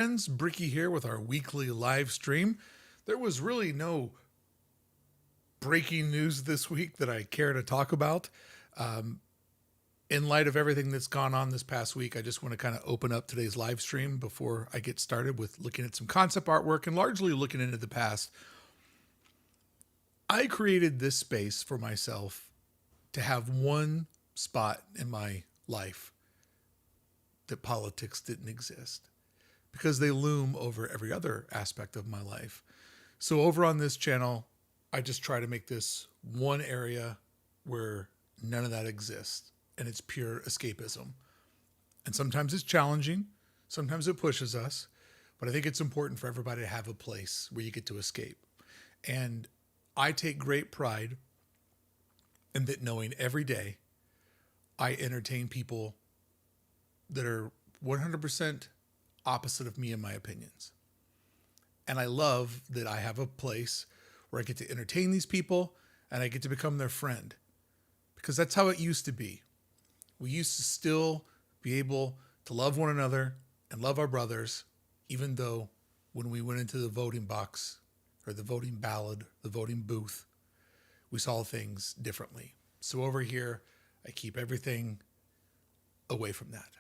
Friends, Brickey here with our weekly live stream. There was really no breaking news this week that I care to talk about. Um, in light of everything that's gone on this past week, I just want to kind of open up today's live stream before I get started with looking at some concept artwork and largely looking into the past. I created this space for myself to have one spot in my life that politics didn't exist, because they loom over every other aspect of my life. So over on this channel, I just try to make this one area where none of that exists, and it's pure escapism. And sometimes it's challenging, sometimes it pushes us, but I think it's important for everybody to have a place where you get to escape. And I take great pride in that, knowing every day I entertain people that are 100% opposite of me and my opinions. And I love that I have a place where I get to entertain these people and I get to become their friend, because that's how it used to be. We used to still be able to love one another and love our brothers, even though when we went into the voting box or the voting ballot, the voting booth, we saw things differently. So over here, I keep everything away from that.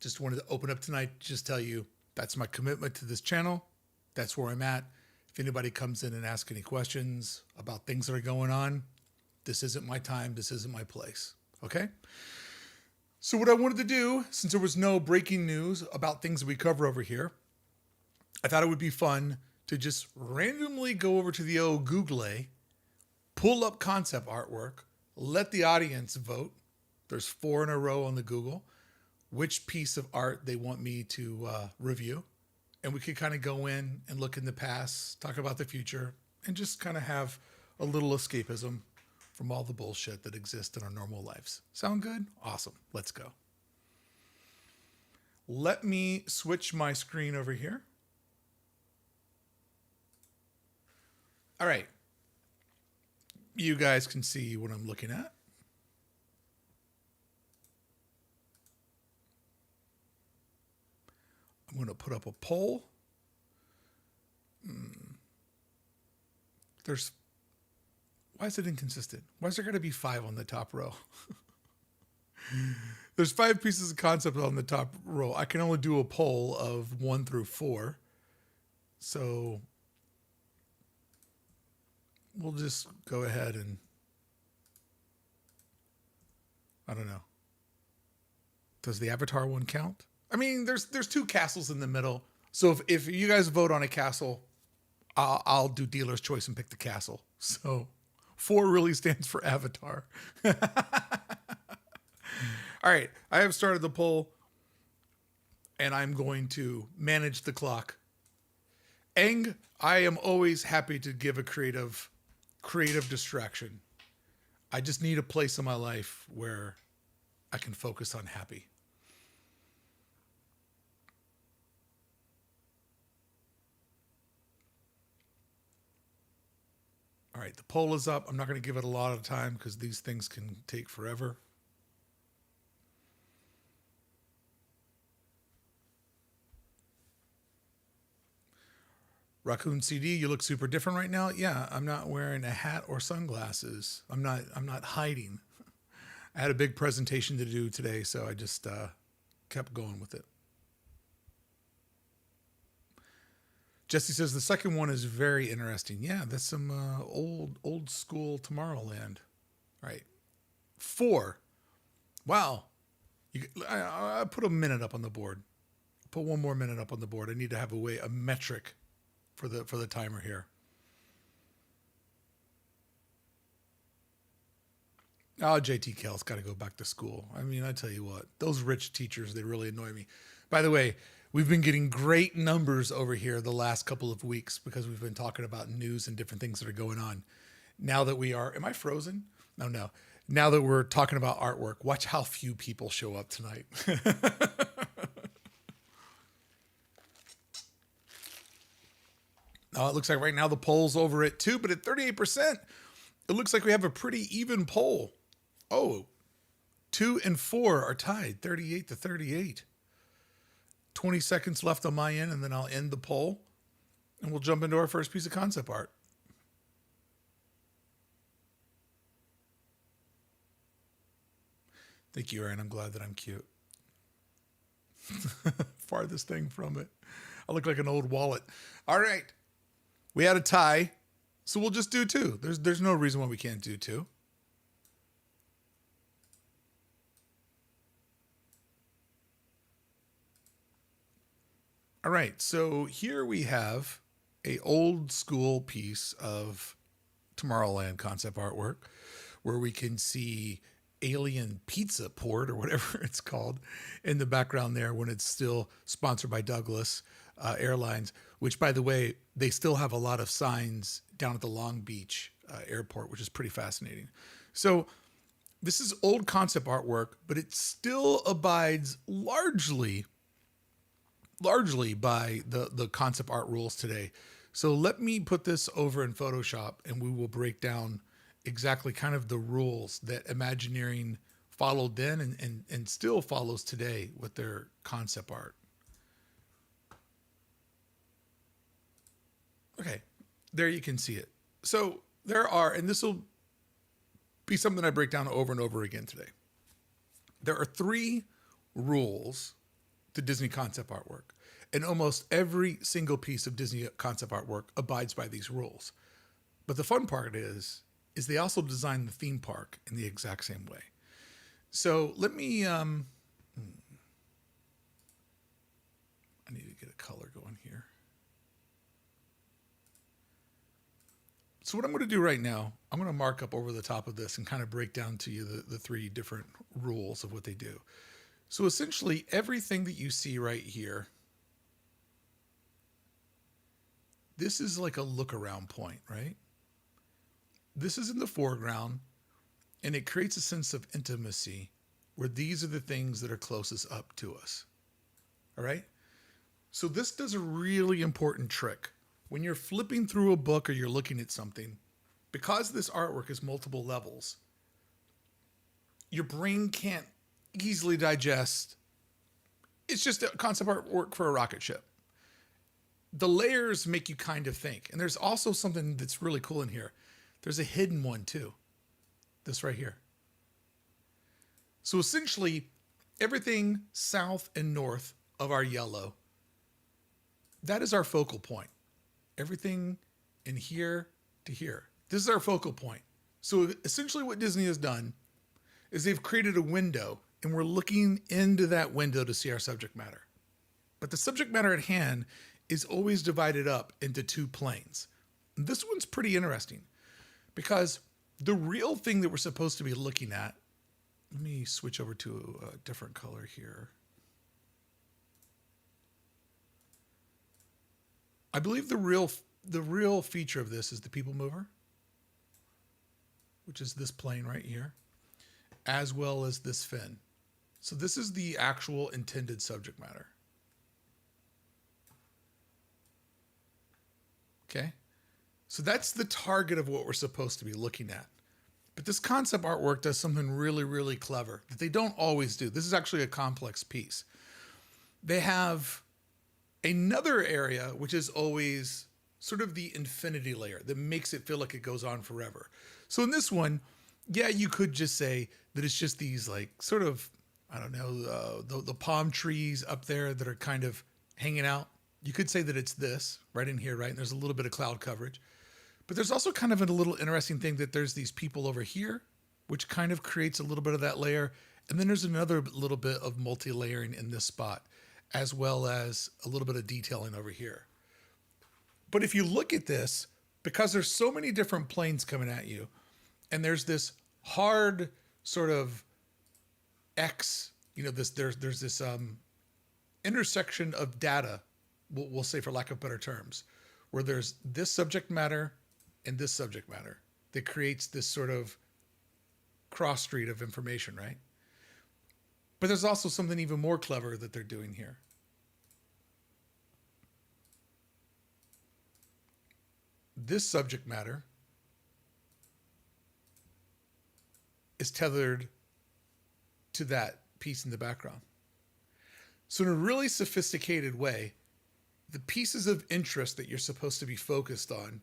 Just wanted to open up tonight, just tell you that's my commitment to this channel. That's where I'm at. If anybody comes in and asks any questions about things that are going on, this isn't my time. This isn't my place. Okay? So what I wanted to do, since there was no breaking news about things that we cover over here, I thought it would be fun to just randomly go over to the old Google, pull up concept artwork, let the audience vote. There's 4 in a row on the Google, which piece of art they want me to review. And we could kind of go in and look in the past, talk about the future, and just kind of have a little escapism from all the bullshit that exists in our normal lives. Sound good? Awesome. Let's go. Let me switch my screen over here. All right. You guys can see what I'm looking at. I'm going to put up a poll. Why is it inconsistent? Why is there going to be 5 on the top row? There's 5 pieces of concept on the top row. I can only do a poll of 1 through 4. So we'll just go ahead and, I don't know. Does the avatar one count? I mean, there's 2 castles in the middle. So if you guys vote on a castle, I'll do dealer's choice and pick the castle. So 4 really stands for avatar. All right, I have started the poll, and I'm going to manage the clock. Eng, I am always happy to give a creative distraction. I just need a place in my life where I can focus on happy. All right, the poll is up. I'm not going to give it a lot of time because these things can take forever. Raccoon CD, you look super different right now. Yeah, I'm not wearing a hat or sunglasses. I'm not hiding. I had a big presentation to do today, so I just kept going with it. Jesse says the second one is very interesting. Yeah, that's some old school Tomorrowland. Right. 4. Wow. I put a minute up on the board. Put 1 more minute up on the board. I need to have a metric for the timer here. Oh, JT Kell's got to go back to school. I mean, I tell you what, those rich teachers, they really annoy me. By the way, we've been getting great numbers over here the last couple of weeks because we've been talking about news and different things that are going on. Now that we are, am I frozen? No. Now that we're talking about artwork, watch how few people show up tonight. It looks like right now the poll's over at 2, but at 38%, it looks like we have a pretty even poll. Oh, 2 and 4 are tied, 38 to 38. 20 seconds left on my end, and then I'll end the poll, and we'll jump into our first piece of concept art. Thank you, Aaron. I'm glad that I'm cute. Farthest thing from it. I look like an old wallet. All right. We had a tie, so we'll just do two. There's no reason why we can't do two. All right, so here we have a old school piece of Tomorrowland concept artwork where we can see alien pizza port or whatever it's called in the background there when it's still sponsored by Douglas Airlines, which, by the way, they still have a lot of signs down at the Long Beach airport, which is pretty fascinating. So this is old concept artwork, but it still abides largely by the concept art rules today. So let me put this over in Photoshop and we will break down exactly kind of the rules that Imagineering followed then and still follows today with their concept art. Okay, there you can see it. So there are, and this will be something I break down over and over again today. There are 3 rules to Disney concept artwork, and almost every single piece of Disney concept artwork abides by these rules. But the fun part is they also designed the theme park in the exact same way. So let me, I need to get a color going here. So what I'm going to do right now, I'm going to mark up over the top of this and kind of break down to you the 3 different rules of what they do. So essentially everything that you see right here, this is like a look around point, right? This is in the foreground and it creates a sense of intimacy where these are the things that are closest up to us. All right. So this does a really important trick. When you're flipping through a book or you're looking at something, because this artwork is multiple levels, your brain can't easily digest. It's just a concept artwork for a rocket ship. The layers make you kind of think. And there's also something that's really cool in here. There's a hidden one too. This right here. So essentially, everything south and north of our yellow, that is our focal point. Everything in here to here. This is our focal point. So essentially what Disney has done is they've created a window and we're looking into that window to see our subject matter. But the subject matter at hand is always divided up into 2 planes. And this one's pretty interesting because the real thing that we're supposed to be looking at, let me switch over to a different color here. I believe the real feature of this is the people mover, which is this plane right here, as well as this fin. So this is the actual intended subject matter. Okay. So that's the target of what we're supposed to be looking at. But this concept artwork does something really, really clever that they don't always do. This is actually a complex piece. They have another area, which is always sort of the infinity layer that makes it feel like it goes on forever. So in this one, yeah, you could just say that it's just these like sort of, I don't know, the palm trees up there that are kind of hanging out. You could say that it's this right in here, right? And there's a little bit of cloud coverage. But there's also kind of a little interesting thing that there's these people over here, which kind of creates a little bit of that layer. And then there's another little bit of multi-layering in this spot, as well as a little bit of detailing over here. But if you look at this, because there's so many different planes coming at you, and there's this hard sort of X, you know, there's this intersection of data, we'll say for lack of better terms, where there's this subject matter and this subject matter that creates this sort of cross street of information, right? But there's also something even more clever that they're doing here. This subject matter is tethered to that piece in the background. So, in a really sophisticated way, the pieces of interest that you're supposed to be focused on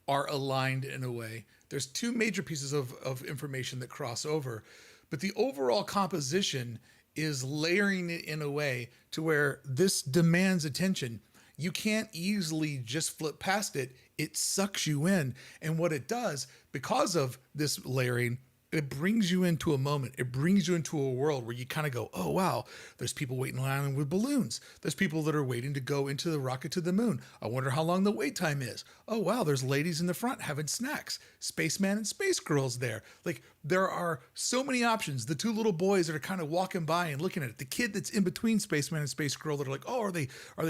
are aligned in a way. There's two major pieces of information that cross over, but the overall composition is layering it in a way to where this demands attention. You can't easily just flip past it. It sucks you in. And what it does, because of this layering, it brings you into a moment. It brings you into a world where you kind of go, oh, wow, there's people waiting in line with balloons. There's people that are waiting to go into the rocket to the moon. I wonder how long the wait time is. Oh, wow, there's ladies in the front having snacks. Spaceman and space girls there. Like, there are so many options. The two little boys that are kind of walking by and looking at it. The kid that's in between Spaceman and Space Girl that are like, oh, are they,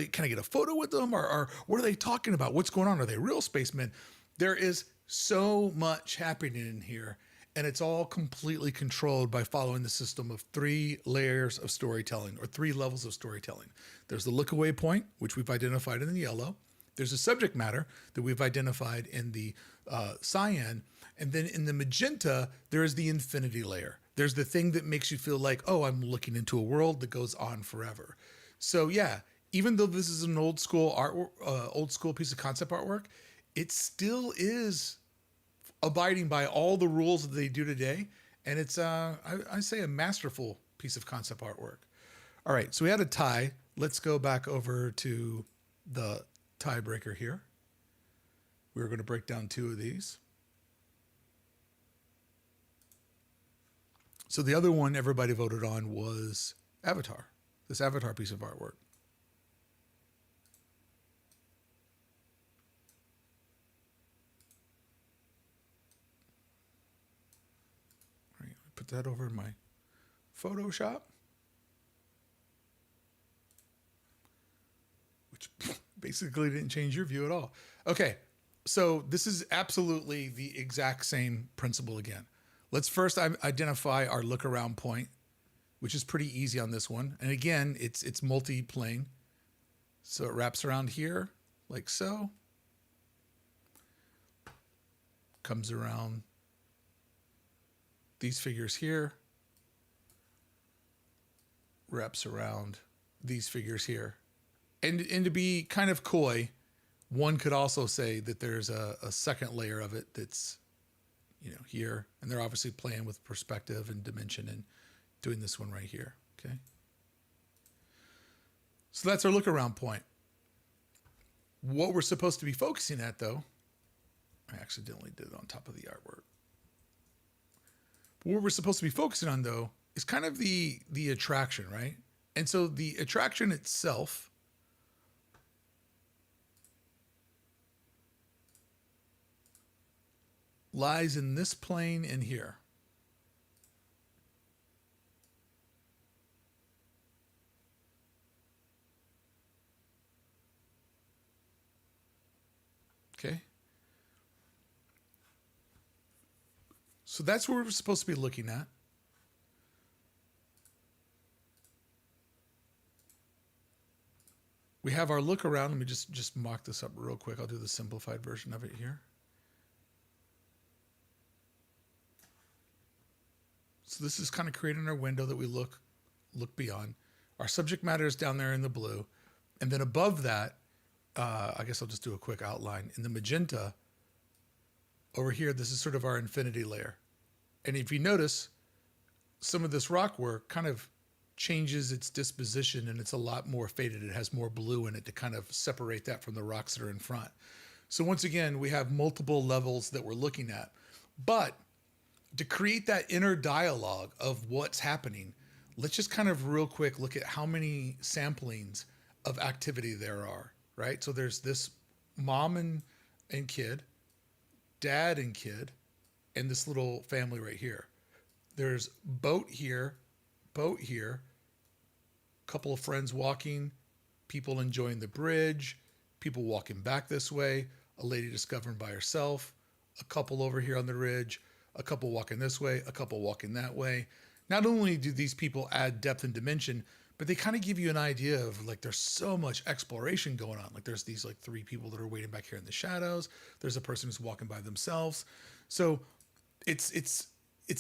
can I get a photo with them? Or what are they talking about? What's going on? Are they real spacemen? There is so much happening in here. And it's all completely controlled by following the system of 3 layers of storytelling, or 3 levels of storytelling. There's the look away point, which we've identified in the yellow. There's a subject matter that we've identified in the cyan. And then in the magenta, there is the infinity layer. There's the thing that makes you feel like, oh, I'm looking into a world that goes on forever. So yeah, even though this is an old school old school piece of concept artwork, it still is abiding by all the rules that they do today. And it's, I say, a masterful piece of concept artwork. All right, so we had a tie. Let's go back over to the tiebreaker here. We're going to break down 2 of these. So the other one everybody voted on was Avatar, this Avatar piece of artwork. Put that over in my Photoshop, which basically didn't change your view at all. Okay, so this is absolutely the exact same principle again. Let's first identify our look around point, which is pretty easy on this one. And again, it's multi-plane. So it wraps around here like so. Comes around these figures here, wraps around these figures here. And to be kind of coy, one could also say that there's a second layer of it that's, here. And they're obviously playing with perspective and dimension and doing this one right here, okay? So that's our look around point. What we're supposed to be focusing at, though, I accidentally did it on top of the artwork. What we're supposed to be focusing on, though, is kind of the attraction, right? And so the attraction itself lies in this plane in here. Okay? So that's what we're supposed to be looking at. We have our look around. Let me just mock this up real quick. I'll do the simplified version of it here. So this is kind of creating our window that we look beyond. Our subject matter is down there in the blue. And then above that, I guess I'll just do a quick outline. In the magenta, over here, this is sort of our infinity layer. And if you notice, some of this rock work kind of changes its disposition, and it's a lot more faded. It has more blue in it to kind of separate that from the rocks that are in front. So once again, we have multiple levels that we're looking at. But to create that inner dialogue of what's happening, let's just kind of real quick look at how many samplings of activity there are, right? So there's this mom and kid, dad and kid, and this little family right here. There's boat here, couple of friends walking, people enjoying the bridge, people walking back this way, a lady discovering by herself, a couple over here on the ridge, a couple walking this way, a couple walking that way. Not only do these people add depth and dimension, but they kind of give you an idea of, like, there's so much exploration going on. Like, there's these 3 people that are waiting back here in the shadows. There's a person who's walking by themselves. So it's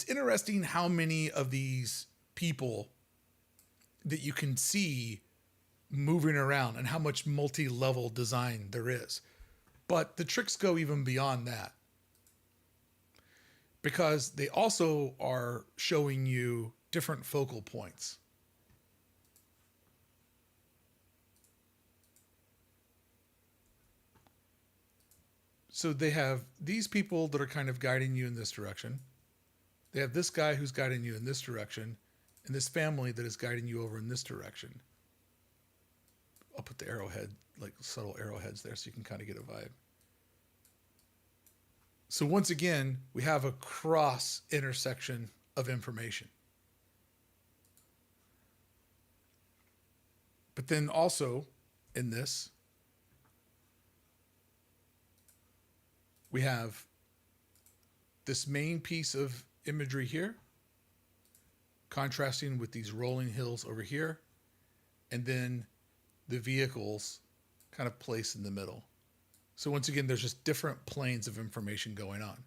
interesting how many of these people that you can see moving around and how much multi-level design there is. But the tricks go even beyond that, because they also are showing you different focal points. So they have these people that are kind of guiding you in this direction. They have this guy who's guiding you in this direction, and this family that is guiding you over in this direction. I'll put the arrowhead, like subtle arrowheads there so you can kind of get a vibe. So once again, we have a cross intersection of information. But then also in this, we have this main piece of imagery here, contrasting with these rolling hills over here, and then the vehicles kind of placed in the middle. So once again, there's just different planes of information going on.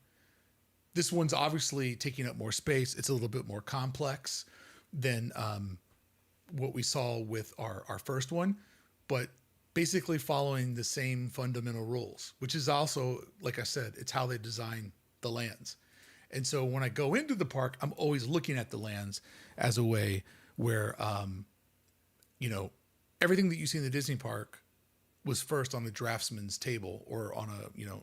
This one's obviously taking up more space. It's a little bit more complex than what we saw with our first one, but basically following the same fundamental rules, which is also, like I said, it's how they design the lands. And so when I go into the park, I'm always looking at the lands as a way where, everything that you see in the Disney park was first on the draftsman's table or on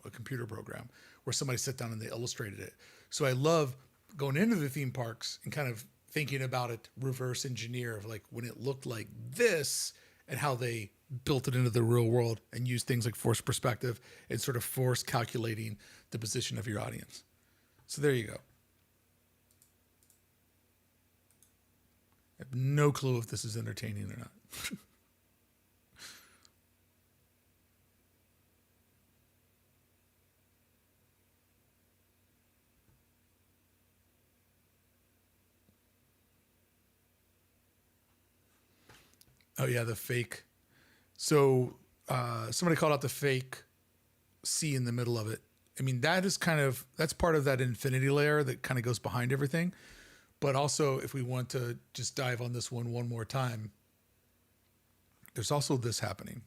a computer program where somebody sat down and they illustrated it. So I love going into the theme parks and kind of thinking about it reverse engineer of like when it looked like this and how they built it into the real world and used things like forced perspective and sort of force calculating the position of your audience. So there you go. I have no clue if this is entertaining or not. Oh yeah, the fake. So somebody called out the fake C in the middle of it. I mean, that's part of that infinity layer that kind of goes behind everything. But also, if we want to just dive on this one more time, there's also this happening.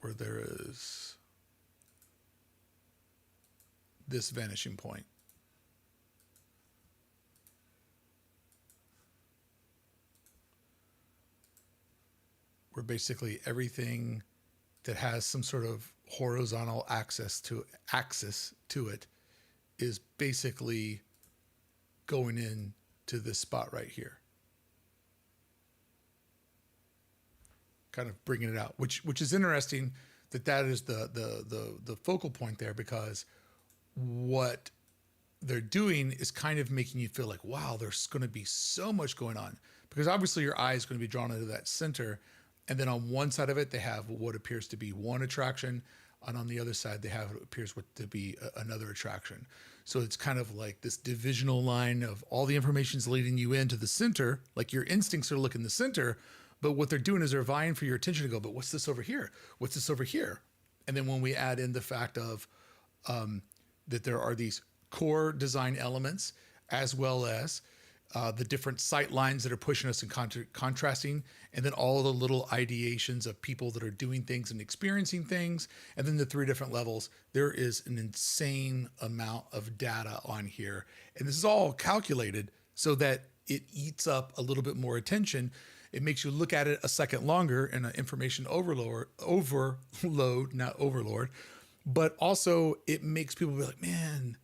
Where there is this vanishing point. Where basically everything that has some sort of horizontal axis to it is basically going in to this spot right here. Kind of bringing it out, which is interesting that is the focal point there, because what they're doing is kind of making you feel like, wow, there's going to be so much going on, because obviously your eye is going to be drawn into that center. And then on one side of it, they have what appears to be one attraction. And on the other side, they have what appears to be another attraction. So it's kind of like this divisional line of all the information's leading you into the center. Like your instincts are looking the center. But what they're doing is they're vying for your attention to go, but what's this over here? What's this over here? And then when we add in the fact of that there are these core design elements, as well as the different sight lines that are pushing us and contrasting, and then all the little ideations of people that are doing things and experiencing things, and then the 3 different levels, there is an insane amount of data on here. And this is all calculated so that it eats up a little bit more attention. It makes you look at it a second longer in an information overload, not overlord, but also it makes people be like, man,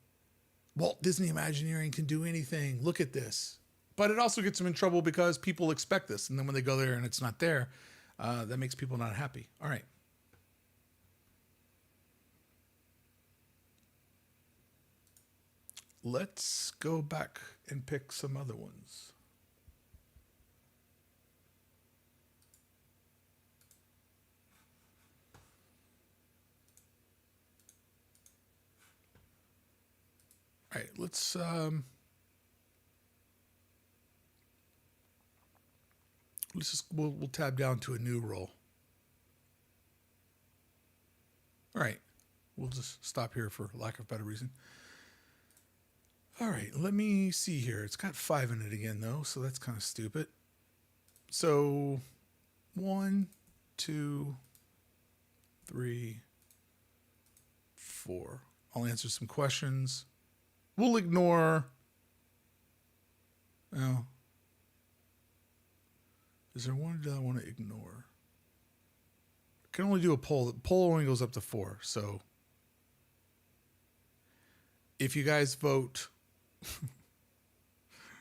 Walt Disney Imagineering can do anything. Look at this. But it also gets them in trouble because people expect this. And then when they go there and it's not there, that makes people not happy. All right. Let's go back and pick some other ones. All right, we'll tab down to a new roll. All right, we'll just stop here for lack of better reason. All right, let me see here. It's got 5 in it again, though, so that's kind of stupid. So 1, 2, 3, 4. I'll answer some questions. We'll ignore. Oh. Is there one that I want to ignore? I can only do a poll. The poll only goes up to 4. So if you guys vote,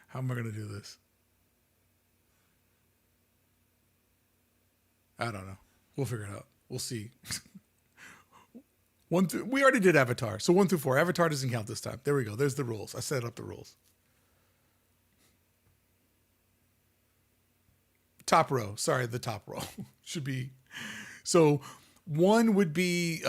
how am I going to do this? I don't know. We'll figure it out. We'll see. We already did Avatar. So 1 through 4. Avatar doesn't count this time. There we go. There's the rules. I set up the rules. Top row. Sorry, the top row should be. So 1 would be,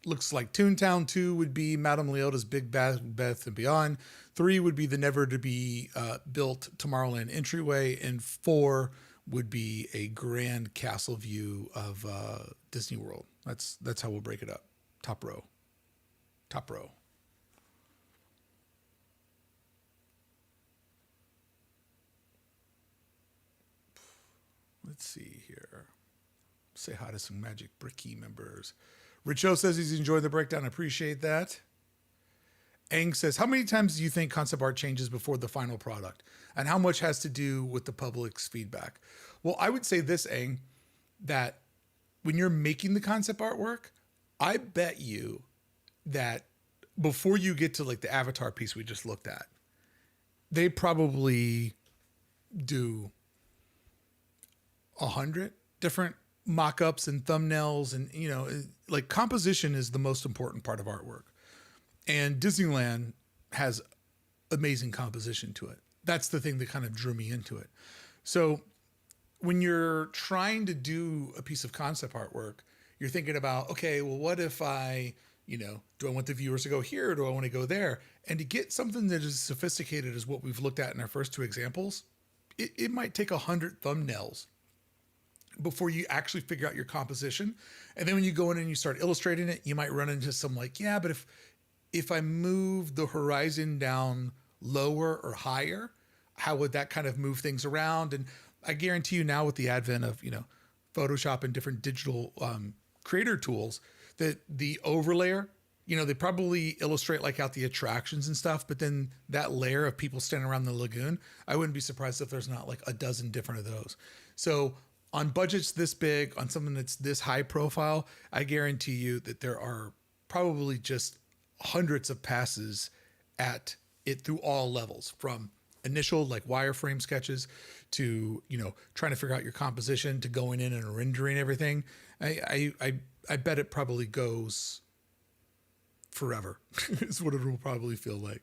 looks like Toontown. 2 would be Madame Leota's Big Beth and Beyond. 3 would be the never to be built Tomorrowland entryway. And 4 would be a grand castle view of Disney World. That's how we'll break it up. Top row. Top row. Let's see here. Say hi to some Magic Brickey members. Richo says he's enjoying the breakdown. I appreciate that. Ang says, how many times do you think concept art changes before the final product? And how much has to do with the public's feedback? Well, I would say this, Ang, that when you're making the concept artwork, I bet you that before you get to like the Avatar piece we just looked at, they probably do 100 different mock-ups and thumbnails, and like composition is the most important part of artwork. And Disneyland has amazing composition to it. That's the thing that kind of drew me into it. So when you're trying to do a piece of concept artwork, you're thinking about, okay, well, what if I, do I want the viewers to go here or do I want to go there? And to get something that is as sophisticated as what we've looked at in our first 2 examples, it might take 100 thumbnails before you actually figure out your composition. And then when you go in and you start illustrating it, you might run into some like, yeah, but if I move the horizon down lower or higher, how would that kind of move things around? And I guarantee you now with the advent of, Photoshop and different digital creator tools, that the overlayer, they probably illustrate like out the attractions and stuff, but then that layer of people standing around the lagoon, I wouldn't be surprised if there's not like a dozen different of those. So on budgets this big, on something that's this high profile, I guarantee you that there are probably just hundreds of passes at it through all levels, from initial like wireframe sketches to, trying to figure out your composition, to going in and rendering everything. I bet it probably goes forever is what it will probably feel like.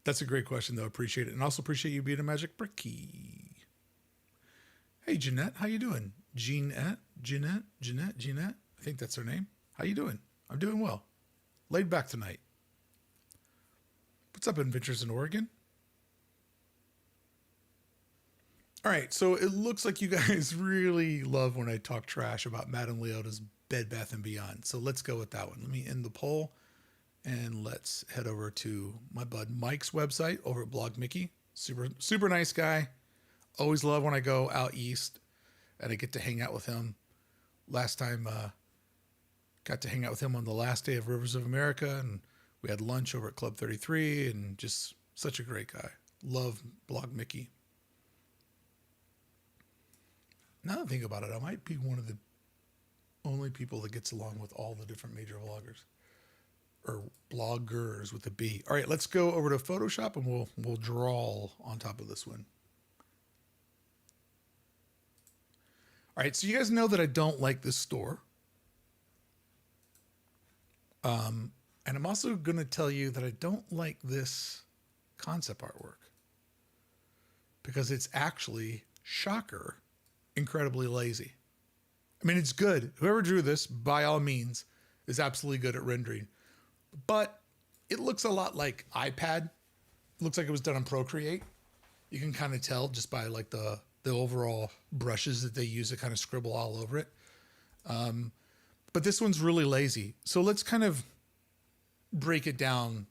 That's a great question though. Appreciate it. And also appreciate you being a Magic Brickey. Hey, Jeanette, how you doing? Jeanette. I think that's her name. How you doing? I'm doing well. Laid back tonight. What's up, Adventures in Oregon? All right, so it looks like you guys really love when I talk trash about Madame Leota's Bed Bath & Beyond. So let's go with that one. Let me end the poll, and let's head over to my bud Mike's website over at Blog Mickey. Super nice guy. Always love when I go out east and I get to hang out with him. Last time, got to hang out with him on the last day of Rivers of America, and we had lunch over at Club 33, and just such a great guy. Love Blog Mickey. Now that I think about it, I might be one of the only people that gets along with all the different major vloggers, or bloggers with a B. All right, let's go over to Photoshop and we'll draw on top of this one. All right, so you guys know that I don't like this store. And I'm also going to tell you that I don't like this concept artwork because it's actually, shocker, incredibly lazy. I mean, it's good. Whoever drew this, by all means, is absolutely good at rendering. But it looks a lot like iPad. It looks like it was done on Procreate. You can kind of tell just by like the overall brushes that they use to kind of scribble all over it. But this one's really lazy. So let's kind of break it down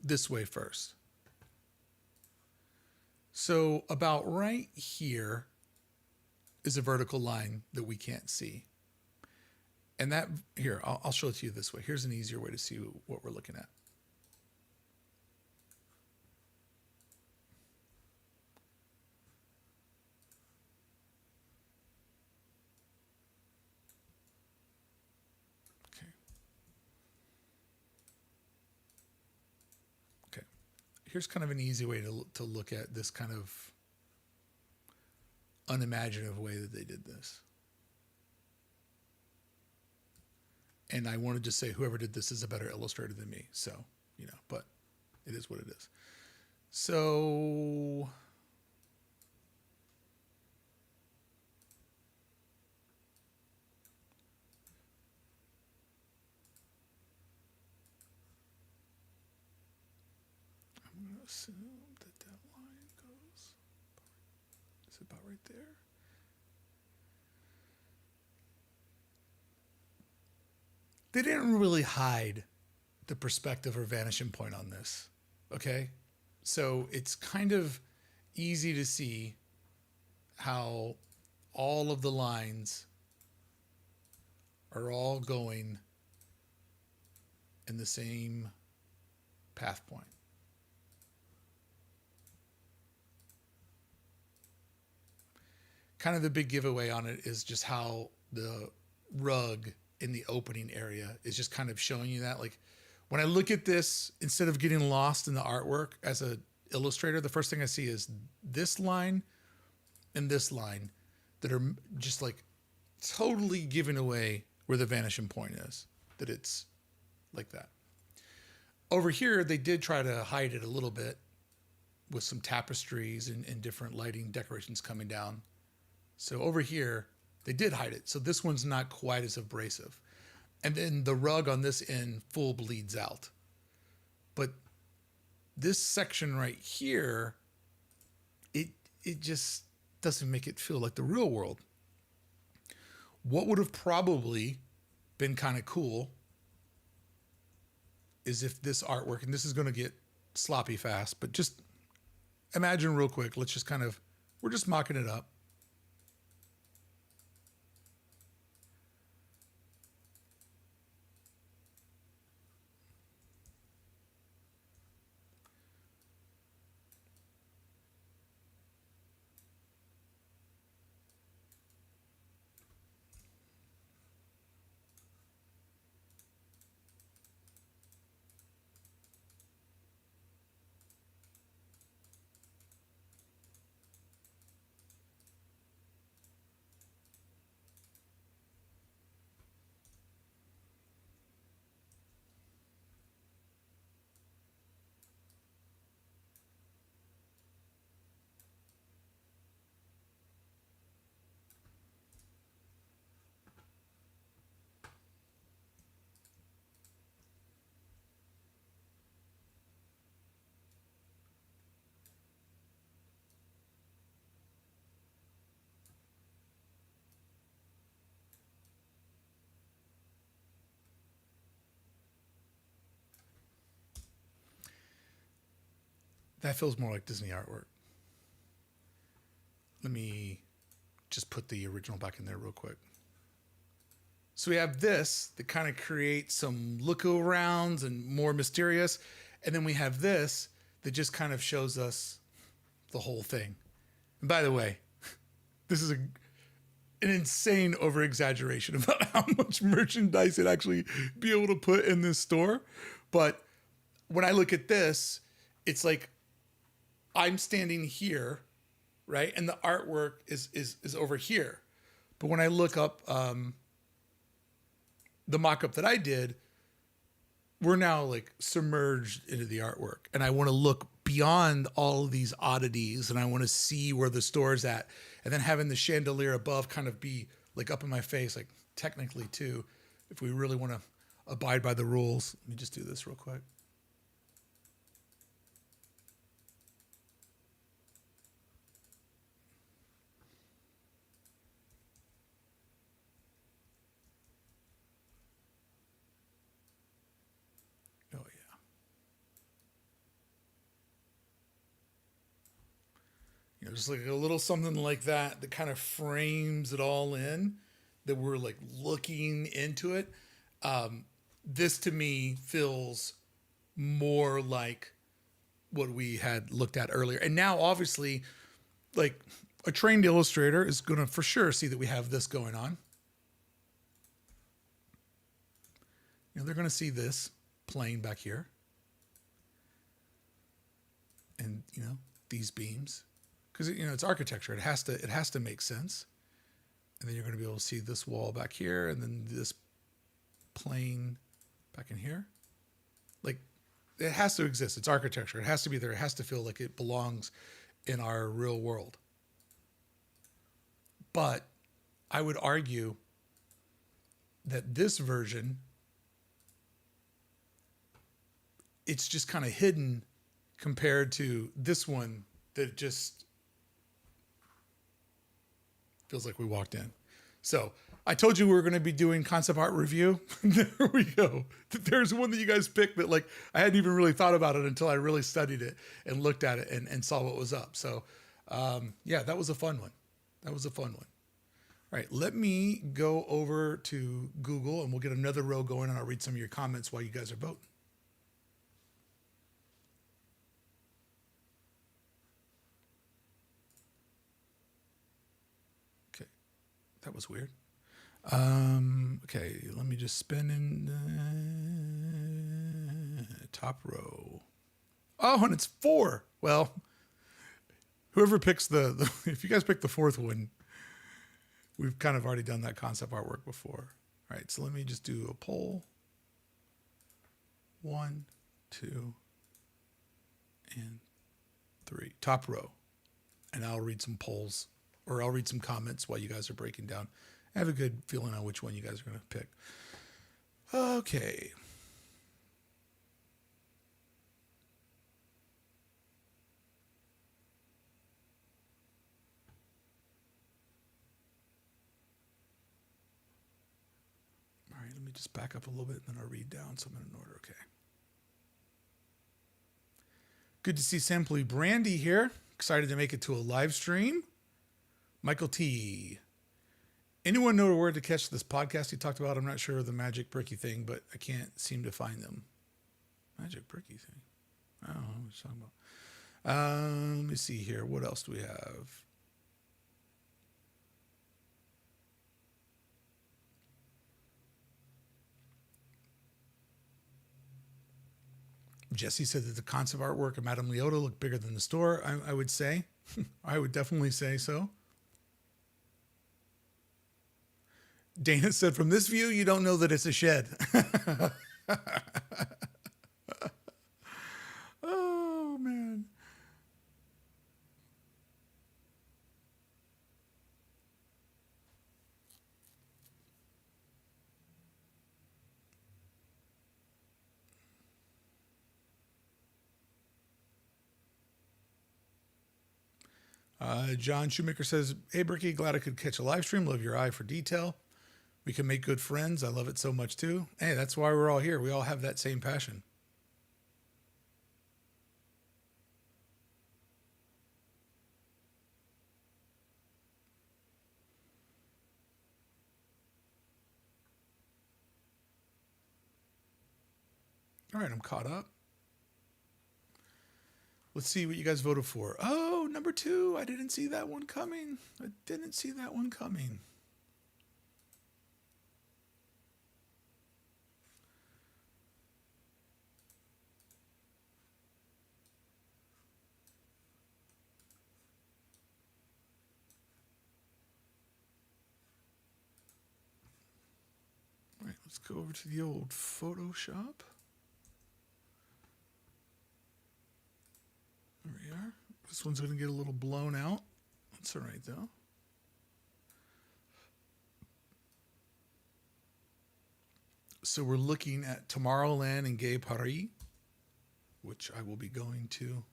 this way first. So about right here is a vertical line that we can't see. And that, here, I'll show it to you this way. Here's an easier way to see what we're looking at. Okay. Here's kind of an easy way to look at this kind of unimaginative way that they did this. And I wanted to say whoever did this is a better illustrator than me. So, you know, but it is what it is. So I'm going to assume that that line goes, is it about right there? They didn't really hide the perspective or vanishing point on this, okay? So it's kind of easy to see how all of the lines are all going in the same path point. Kind of the big giveaway on it is just how the rug in the opening area is just kind of showing you that. Like when I look at this, instead of getting lost in the artwork as an illustrator, the first thing I see is this line and this line that are just like totally giving away where the vanishing point is, that it's like that. Over here, they did try to hide it a little bit with some tapestries and different lighting decorations coming down. So over here, they did hide it. So this one's not quite as abrasive. And then the rug on this end full bleeds out. But this section right here, it just doesn't make it feel like the real world. What would have probably been kind of cool is if this artwork, and this is going to get sloppy fast, but just imagine real quick, let's just kind of, we're just mocking it up. That feels more like Disney artwork. Let me just put the original back in there real quick. So we have this that kind of creates some look-arounds and more mysterious. And then we have this that just kind of shows us the whole thing. And by the way, this is an insane over-exaggeration about how much merchandise it actually be able to put in this store. But when I look at this, it's like I'm standing here, right? And the artwork is over here. But when I look up the mock-up that I did, we're now like submerged into the artwork. And I want to look beyond all of these oddities and I want to see where the store is at. And then having the chandelier above kind of be like up in my face, like technically too, if we really want to abide by the rules. Let me just do this real quick. Oh, yeah. Just like a little something like that that kind of frames it all in, that we're like looking into it. This to me feels more like what we had looked at earlier. And now, obviously, like a trained illustrator is going to for sure see that we have this going on. They're going to see this plane back here. And, these beams. Because, it's architecture. It has to make sense. And then you're going to be able to see this wall back here and then this plane back in here. Like, it has to exist. It's architecture. It has to be there. It has to feel like it belongs in our real world. But I would argue that this version, it's just kind of hidden compared to this one that just feels like we walked in. So I told you we were going to be doing concept art review. There we go. There's one that you guys picked that like I hadn't even really thought about it until I really studied it and looked at it and saw what was up. So yeah, that was a fun one. That was a fun one. All right, let me go over to Google and we'll get another row going and I'll read some of your comments while you guys are voting. Okay, that was weird. Okay, let me just spin in top row. Oh, and it's 4. Well, whoever picks the if you guys pick the 4th one, we've kind of already done that concept artwork before. All right, so let me just do a poll. 1, 2, and 3. Top row. And I'll read some polls, or I'll read some comments while you guys are breaking down. I have a good feeling on which one you guys are going to pick. Okay. All right, let me just back up a little bit and then I'll read down some in order. Okay. Good to see Simply Brandy here. Excited to make it to a live stream. Michael T. Anyone know where to catch this podcast you talked about? I'm not sure of the Magic Brickey thing, but I can't seem to find them. Magic Brickey thing. I don't know what you're talking about. Let me see here. What else do we have? Jesse said that the concept artwork of Madame Leota looked bigger than the store. I would say. I would definitely say so. Dana said, from this view, you don't know that it's a shed. Oh, man. John Shoemaker says, hey, Brickey, glad I could catch a live stream. Love your eye for detail. We can make good friends. I love it so much too. Hey, that's why we're all here. We all have that same passion. All right, I'm caught up. Let's see what you guys voted for. Oh, number 2. I didn't see that one coming. I didn't see that one coming. All right, let's go over to the old Photoshop. There we are. This one's going to get a little blown out. That's all right, though. So we're looking at Tomorrowland in Gay Paris, which I will be going to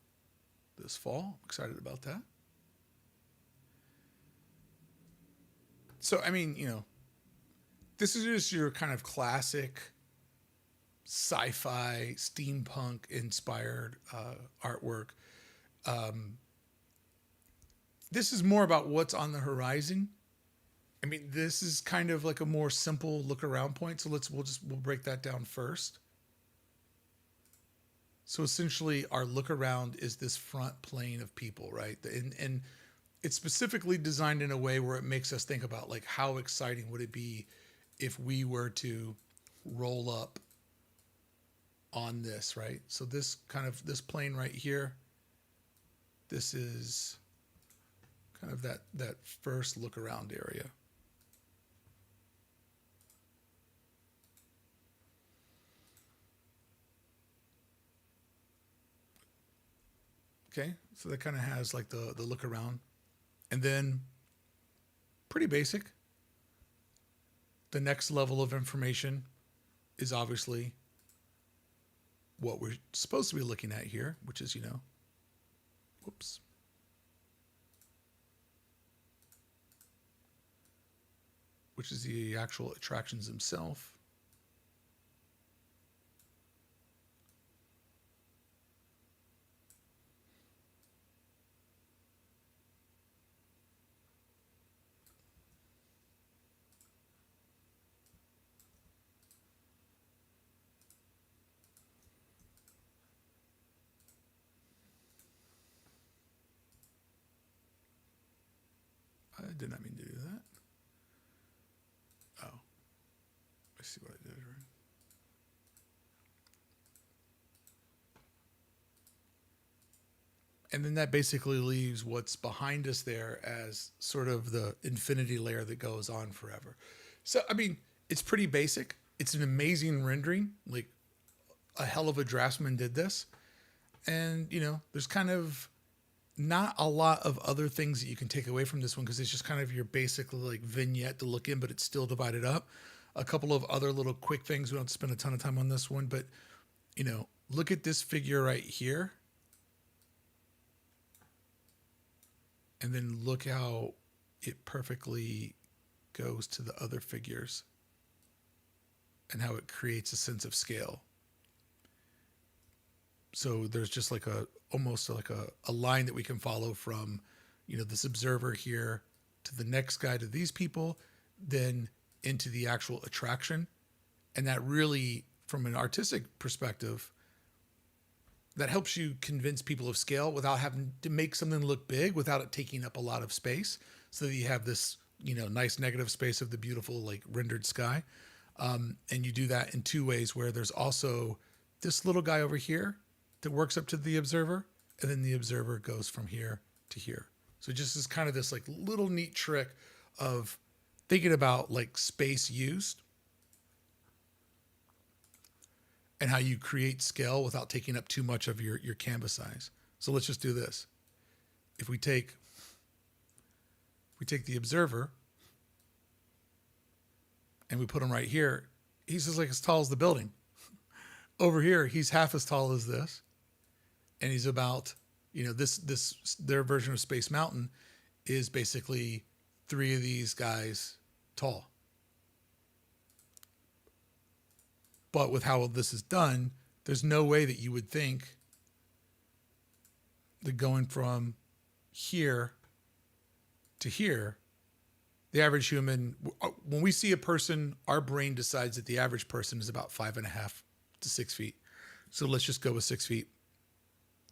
this fall. I'm excited about that. So, I mean, this is just your kind of classic sci-fi, steampunk inspired artwork. This is more about what's on the horizon. I mean, this is kind of like a more simple look around point. So we'll break that down first. So essentially, our look around is this front plane of people, right? And it's specifically designed in a way where it makes us think about like how exciting would it be if we were to roll up on this, right? So this plane right here, this is kind of that first look around area. Okay, so that kind of has like the look around. And then pretty basic. The next level of information is obviously what we're supposed to be looking at here, which is, whoops. Which is the actual attractions themselves. I did not mean to do that. Oh, I see what I did. Right? And then that basically leaves what's behind us there as sort of the infinity layer that goes on forever. So, I mean, it's pretty basic. It's an amazing rendering. Like, a hell of a draftsman did this. And, there's kind of not a lot of other things that you can take away from this one because it's just kind of your basic like vignette to look in, but it's still divided up. A couple of other little quick things. We don't spend a ton of time on this one, but look at this figure right here. And then look how it perfectly goes to the other figures and how it creates a sense of scale. So there's just like almost like a line that we can follow from, this observer here to the next guy to these people, then into the actual attraction. And that really, from an artistic perspective, that helps you convince people of scale without having to make something look big, without it taking up a lot of space, so that you have this, nice negative space of the beautiful, like rendered sky. And you do that in two ways, where there's also this little guy over here that works up to the observer, and then the observer goes from here to here. So just is kind of this like little neat trick of thinking about like space used and how you create scale without taking up too much of your canvas size. So let's just do this. If we take the observer and we put him right here, he's just like as tall as the building. Over here, he's half as tall as this. And he's about, their version of Space Mountain is basically 3 of these guys tall. But with how this is done, there's no way that you would think that going from here to here, the average human, when we see a person, our brain decides that the average person is about 5.5 to 6 feet. So let's just go with 6 feet.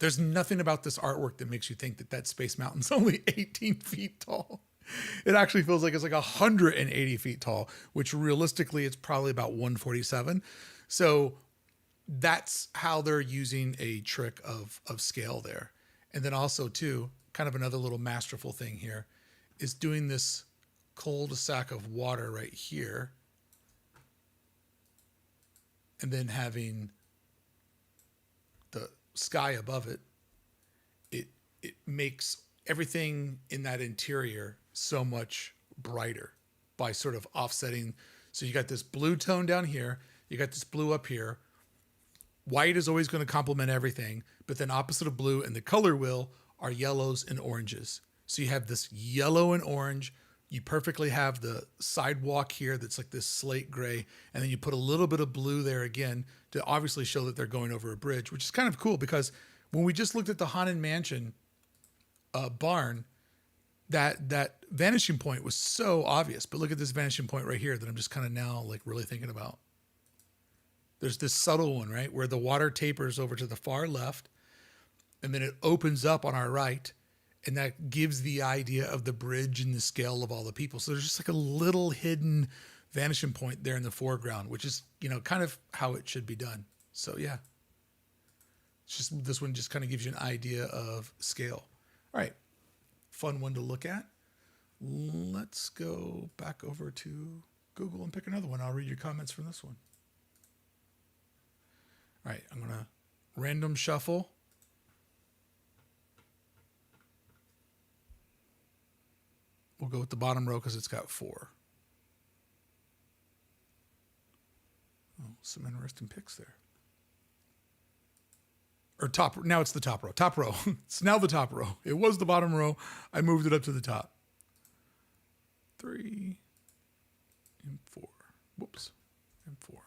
There's nothing about this artwork that makes you think that Space Mountain's only 18 feet tall. It actually feels like it's like 180 feet tall, which realistically it's probably about 147. So that's how they're using a trick of scale there. And then also too, kind of another little masterful thing here is doing this cul-de-sac of water right here. And then having the sky above it. It makes everything in that interior so much brighter by sort of offsetting. So you got this blue tone down here, you got this blue up here. White is always going to complement everything, but then opposite of blue and the color wheel are yellows and oranges. So you have this yellow and orange. You perfectly have the sidewalk here that's like this slate gray, and then you put a little bit of blue there again to obviously show that they're going over a bridge, which is kind of cool because when we just looked at the Haunted Mansion barn, that vanishing point was so obvious. But look at this vanishing point right here that I'm just kind of now like really thinking about. There's this subtle one, right, where the water tapers over to the far left, and then it opens up on our right, and that gives the idea of the bridge and the scale of all the people. So there's just like a little hidden vanishing point there in the foreground, which is, you know, kind of how it should be done. So yeah, it's just, this one just kind of gives you an idea of scale. All right, fun one to look at. Let's go back over to Google and pick another one. I'll read your comments from this one. All right, I'm gonna random shuffle. We'll go with the bottom row because it's got 4. Oh, some interesting picks there. Or top, now it's the top row. Top row. It's now the top row. It was the bottom row. I moved it up to the top. 3 and 4. Whoops. And 4. All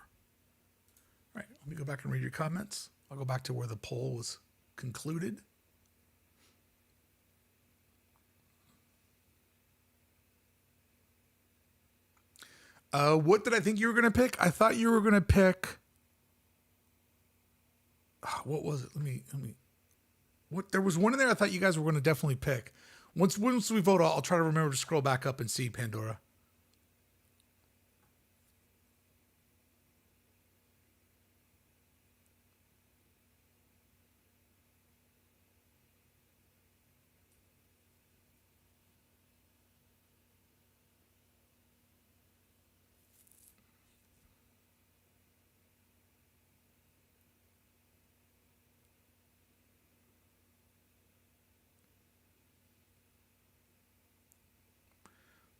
right, let me go back and read your comments. I'll go back to where the poll was concluded. What did I think you were going to pick? I thought you were going to pick. What was it? Let me. What, there was one in there I thought you guys were going to definitely pick. Once we vote, I'll try to remember to scroll back up and see Pandora.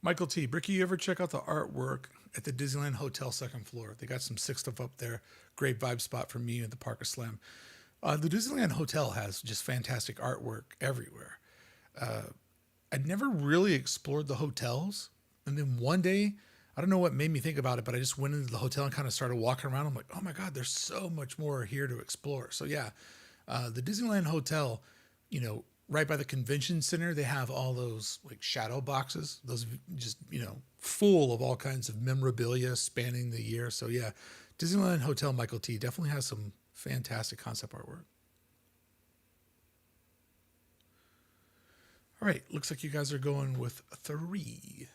Michael T. Brickey, you ever check out the artwork at the Disneyland Hotel second floor? They got some sick stuff up there. Great vibe spot for me at the Park of Slam. The Disneyland Hotel has just fantastic artwork everywhere. I'd never really explored the hotels. And then one day, I don't know what made me think about it, but I just went into the hotel and kind of started walking around. I'm like, oh my God, there's so much more here to explore. So yeah, the Disneyland Hotel, you know, right by the convention center, they have all those like shadow boxes, those just, you know, full of all kinds of memorabilia spanning the year. So yeah, Disneyland Hotel Michael T definitely has some fantastic concept artwork. All right, looks like you guys are going with 3.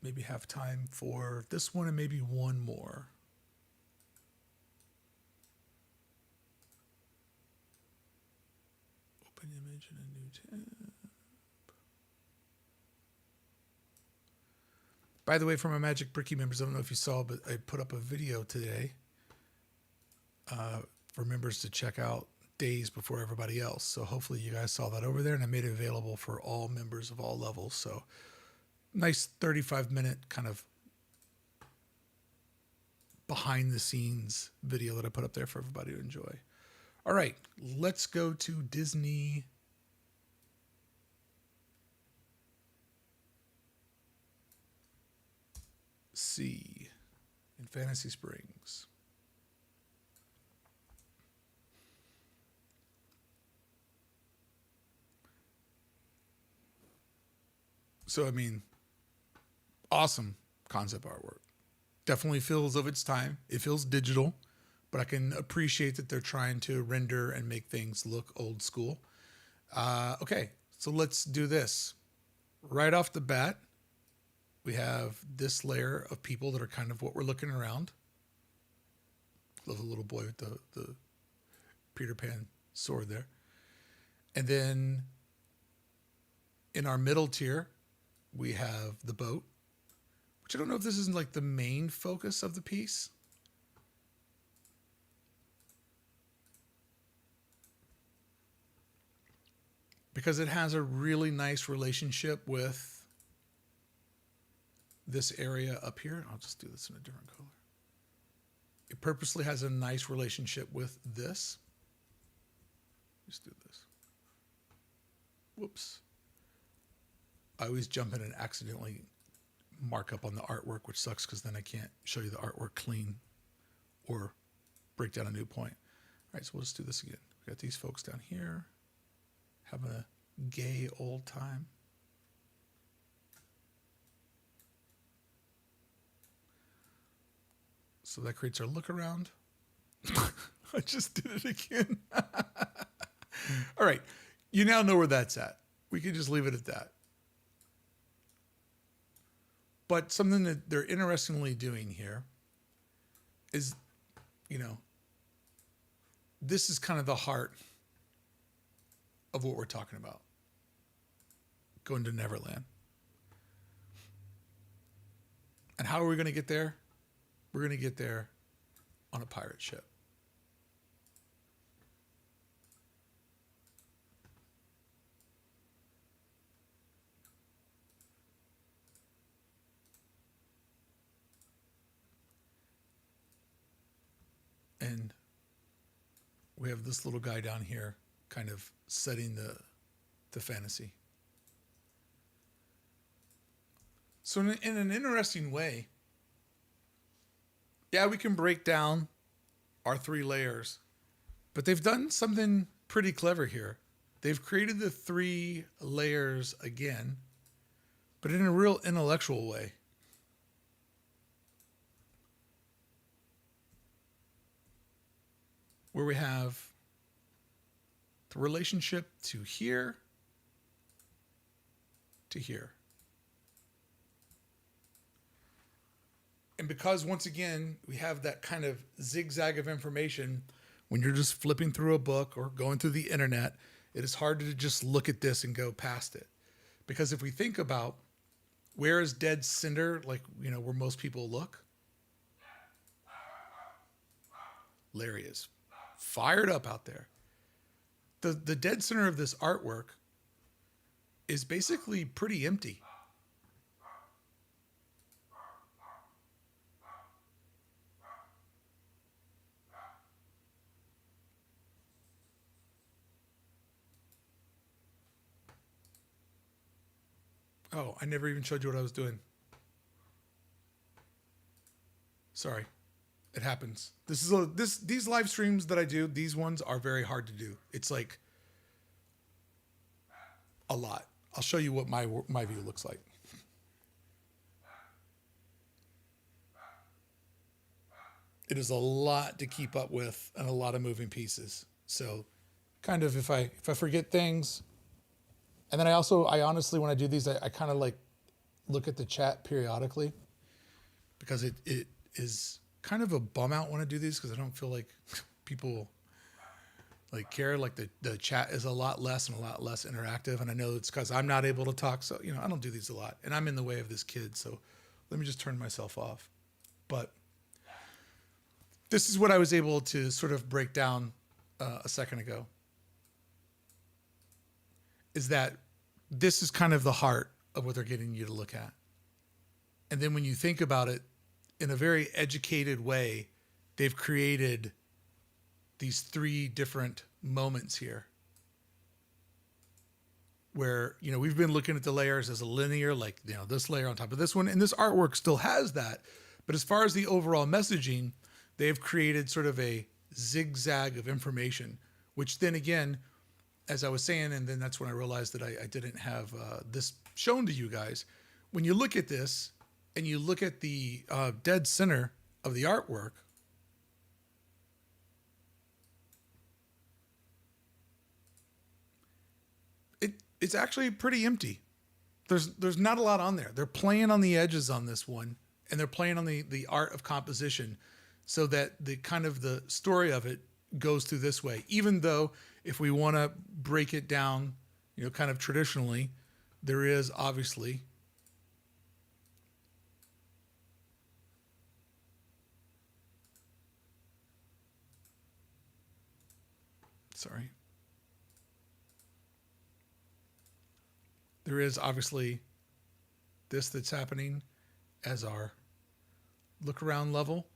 Maybe have time for this one and maybe one more. Open image in a new tab. By the way, for my Magic Brickey members, I don't know if you saw, but I put up a video today for members to check out days before everybody else. So hopefully you guys saw that over there, and I made it available for all members of all levels. So nice 35-minute kind of behind the scenes video that I put up there for everybody to enjoy. All right, let's go to Disney. Sea in Fantasy Springs. So, I mean, awesome concept artwork. Definitely feels of its time. It feels digital, but I can appreciate that they're trying to render and make things look old school. Okay, so let's do this. Right off the bat, we have this layer of people that are kind of what we're looking around. Love the little boy with the Peter Pan sword there. And then in our middle tier, we have the boat, which I don't know if this is like the main focus of the piece. Because it has a really nice relationship with this area up here. I'll just do this in a different color. It purposely has a nice relationship with this. Let's do this. Whoops. I always jump in and accidentally mark up on the artwork, which sucks because then I can't show you the artwork clean or break down a new point. All right, so we'll just do this again. We got these folks down here. having a gay old time. So that creates our look around. I just did it again. All right. You now know where that's at. We can just leave it at that. But something that they're interestingly doing here is, this is kind of the heart of what we're talking about. Going to Neverland. And how are we going to get there? We're going to get there on a pirate ship. And we have this little guy down here kind of setting the fantasy. So in an interesting way, yeah, we can break down our 3 layers, but they've done something pretty clever here. They've created the 3 layers again, but in a real intellectual way. Where we have the relationship to here, to here. And because, once again, we have that kind of zigzag of information, when you're just flipping through a book or going through the internet, it is hard to just look at this and go past it. Because if we think about where is dead center, like, where most people look, Larry is fired up out there. The dead center of this artwork is basically pretty empty. Oh, I never even showed you what I was doing. Sorry. It happens. These live streams that I do, these ones are very hard to do. It's like a lot. I'll show you what my view looks like. It is a lot to keep up with and a lot of moving pieces. So kind of if I forget things, and then I honestly, when I do these, I kind of like look at the chat periodically, because it is kind of a bum out when I do these, because I don't feel like people like care. Like the chat is a lot less and a lot less interactive, and I know it's because I'm not able to talk. So I don't do these a lot, and I'm in the way of this kid. So let me just turn myself off. But this is what I was able to sort of break down a second ago. Is that this is kind of the heart of what they're getting you to look at. And then when you think about it in a very educated way, they've created these 3 different moments here where, we've been looking at the layers as a linear, like, this layer on top of this one, and this artwork still has that. But as far as the overall messaging, they've created sort of a zigzag of information, which then again, as I was saying, and then that's when I realized that I didn't have this shown to you guys. When you look at this and you look at the dead center of the artwork, it's actually pretty empty. There's not a lot on there. They're playing on the edges on this one, and they're playing on the art of composition, so that the kind of the story of it goes through this way. Even though if we want to break it down, kind of traditionally, there is obviously there is obviously this that's happening as our look around level.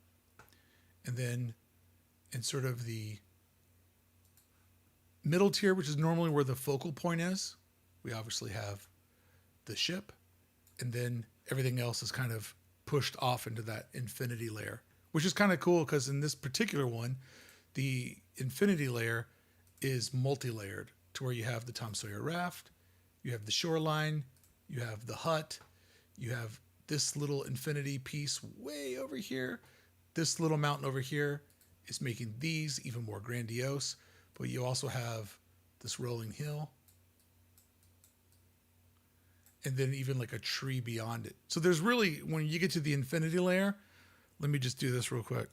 And then in sort of the middle tier, which is normally where the focal point is, we obviously have the ship, and then everything else is kind of pushed off into that infinity layer, which is kind of cool because in this particular one, the infinity layer is multi-layered to to where you have the Tom Sawyer raft, you have the shoreline, you have the hut, you have this little infinity piece way over here. This little mountain over here is making these even more grandiose, but you also have this rolling hill and then even like a tree beyond it. So there's really, when you get to the infinity layer, let me just do this real quick.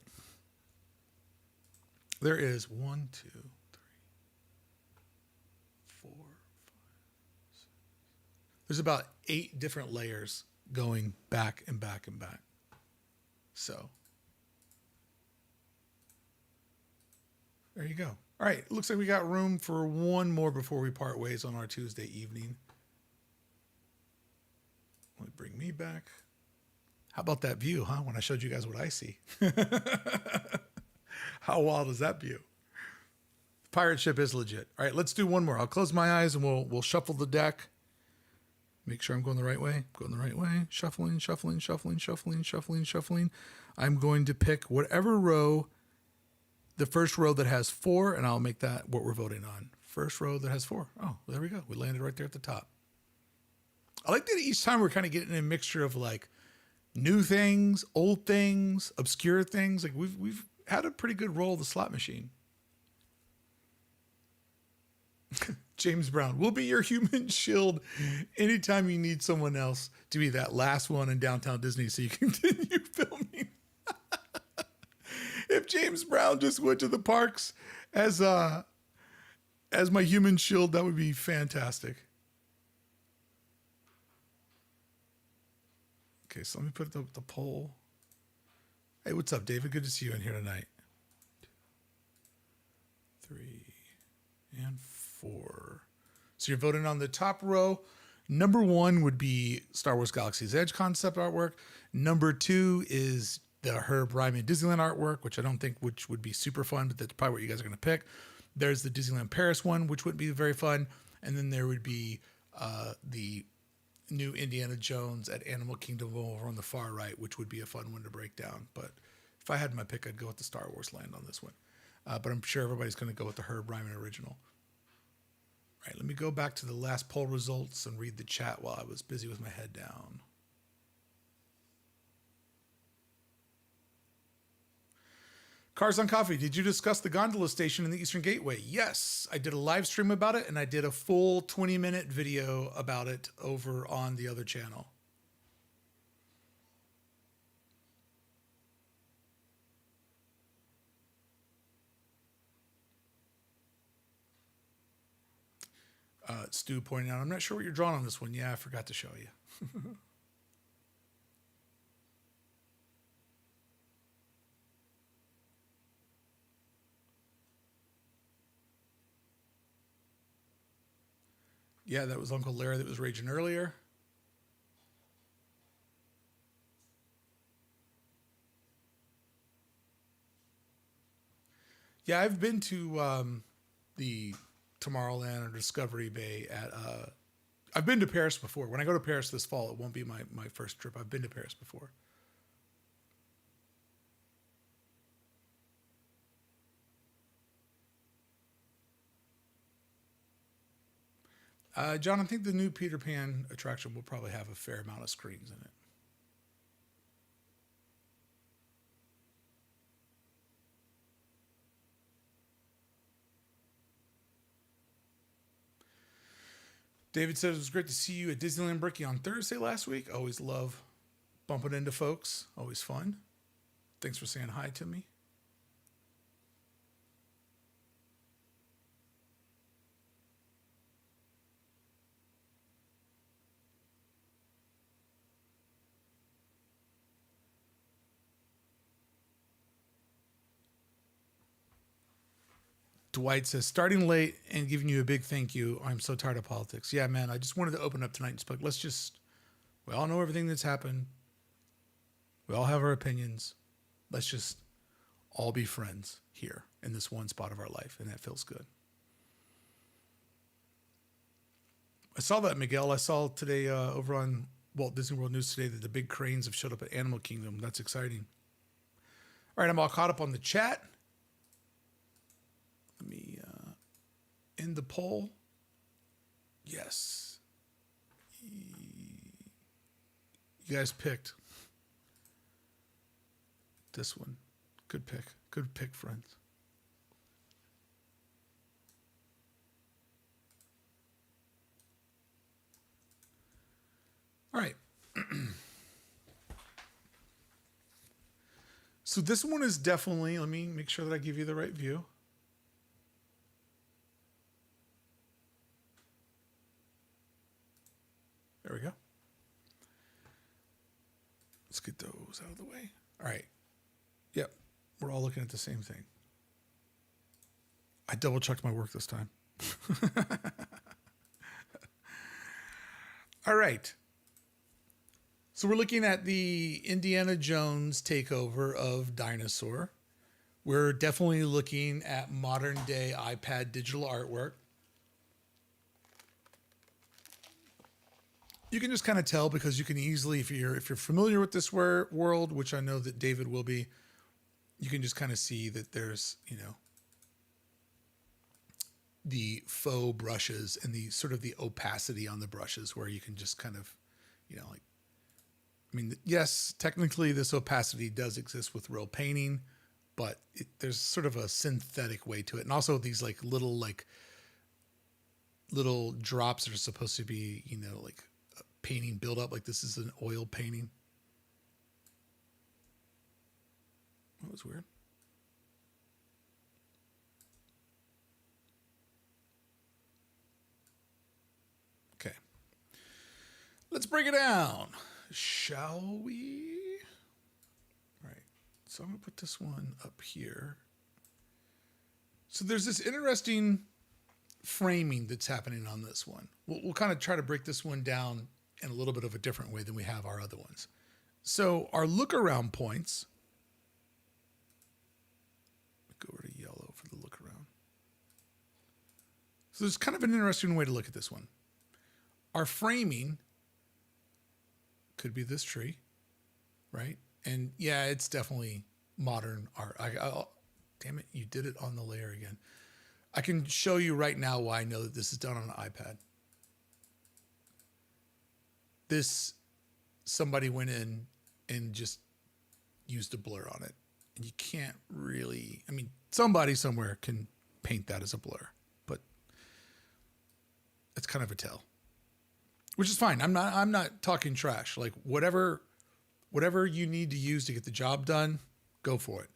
There is 1, 2, 3, 4, 5, 6. There's about 8 different layers going back and back and back. So there you go. All right, looks like we got room for one more before we part ways on our Tuesday evening. Let me bring me back. How about that view, huh? When I showed you guys what I see. How wild is that view? The pirate ship is legit. All right, let's do one more. I'll close my eyes and we'll shuffle the deck. Make sure I'm going the right way. Going the right way. Shuffling, shuffling, shuffling, shuffling, shuffling, shuffling. I'm going to pick whatever row, the first row that has 4, and I'll make that what we're voting on. First row that has 4. Oh, there we go. We landed right there at the top. I like that each time we're kind of getting a mixture of like new things, old things, obscure things. Like we've had a pretty good roll of the slot machine. James Brown will be your human shield anytime you need someone else to be that last one in downtown Disney so you can continue filming. If James Brown just went to the parks as my human shield, that would be fantastic. Okay, so let me put the poll. Hey, what's up, David? Good to see you in here tonight. 2, 3, and 4. So you're voting on the top row. Number 1 would be Star Wars Galaxy's Edge concept artwork. Number 2 is the Herb Ryman Disneyland artwork, which I don't think which would be super fun, but that's probably what you guys are going to pick. There's the Disneyland Paris one, which would be very fun. And then there would be the new Indiana Jones at Animal Kingdom over on the far right, which would be a fun one to break down. But if I had my pick, I'd go with the Star Wars Land on this one. But I'm sure everybody's going to go with the Herb Ryman original. All right, let me go back to the last poll results and read the chat while I was busy with my head down. Cars on Coffee, did you discuss the gondola station in the Eastern Gateway? Yes, I did a live stream about it, and I did a full 20-minute video about it over on the other channel. Stu pointing out, I'm not sure what you're drawing on this one. Yeah, I forgot to show you. Yeah, that was Uncle Larry that was raging earlier. Yeah, I've been to the Tomorrowland or Discovery Bay at I've been to Paris before. When I go to Paris this fall, it won't be my first trip. I've been to Paris before. John, I think the new Peter Pan attraction will probably have a fair amount of screens in it. David said it was great to see you at Disneyland Brickey on Thursday last week. Always love bumping into folks. Always fun. Thanks for saying hi to me. Dwight says, starting late and giving you a big thank you. I'm so tired of politics. Yeah, man, I just wanted to open up tonight and just like, we all know everything that's happened. We all have our opinions. Let's just all be friends here in this one spot of our life. And that feels good. I saw that, Miguel. I saw today over on Walt Disney World News today that the big cranes have showed up at Animal Kingdom. That's exciting. All right, I'm all caught up on the chat. Let me end the poll. Yes. You guys picked this one. Good pick. Good pick, friends. All right. So this one is definitely, let me make sure that I give you the right view. There we go. Let's get those out of the way. All right. Yep. We're all looking at the same thing. I double checked my work this time. All right. So we're looking at the Indiana Jones takeover of Dinosaur. We're definitely looking at modern day iPad digital artwork. You can just kind of tell because you can easily, if you're familiar with this world, which I know that David will be, you can just kind of see that there's, the faux brushes and the sort of the opacity on the brushes where you can just kind of, yes, technically this opacity does exist with real painting, but there's sort of a synthetic way to it. And also these little drops that are supposed to be, like a painting buildup, like this is an oil painting. That was weird. Okay. Let's break it down. Shall we? All right. So I'm going to put this one up here. So there's this interesting framing that's happening on this one. We'll kind of try to break this one down in a little bit of a different way than we have our other ones. So our look around points. Go over to yellow for the look around. So there's kind of an interesting way to look at this one. Our framing could be this tree, right? And yeah, it's definitely modern art. Damn it, you did it on the layer again. I can show you right now why I know that this is done on an iPad. Somebody went in and just used a blur on it. And you can't really, somebody somewhere can paint that as a blur, but it's kind of a tell. Which is fine. I'm not talking trash. Like whatever you need to use to get the job done, go for it.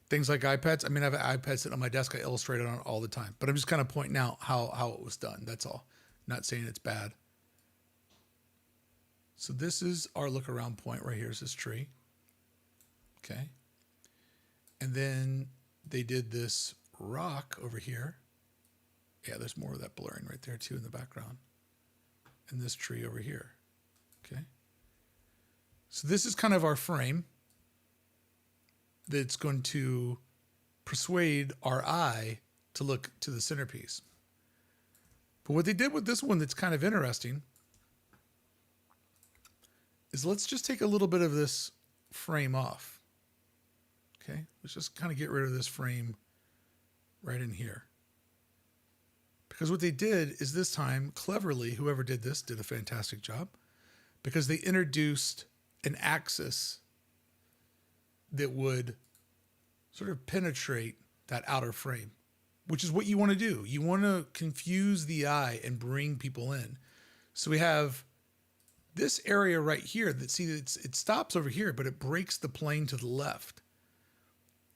Things like iPads. I have an iPad sitting on my desk. I illustrate on it all the time. But I'm just kind of pointing out how it was done. That's all. Not saying it's bad. So this is our look around point right here is this tree. Okay. And then they did this rock over here. Yeah, there's more of that blurring right there too in the background. And this tree over here. Okay. So this is kind of our frame that's going to persuade our eye to look to the centerpiece. But what they did with this one that's kind of interesting is let's just take a little bit of this frame off. Okay. Let's just kind of get rid of this frame right in here. Because what they did is this time, cleverly, whoever did this did a fantastic job because they introduced an axis that would sort of penetrate that outer frame, which is what you want to do. You want to confuse the eye and bring people in. So we have this area right here that, see, it stops over here, but it breaks the plane to the left.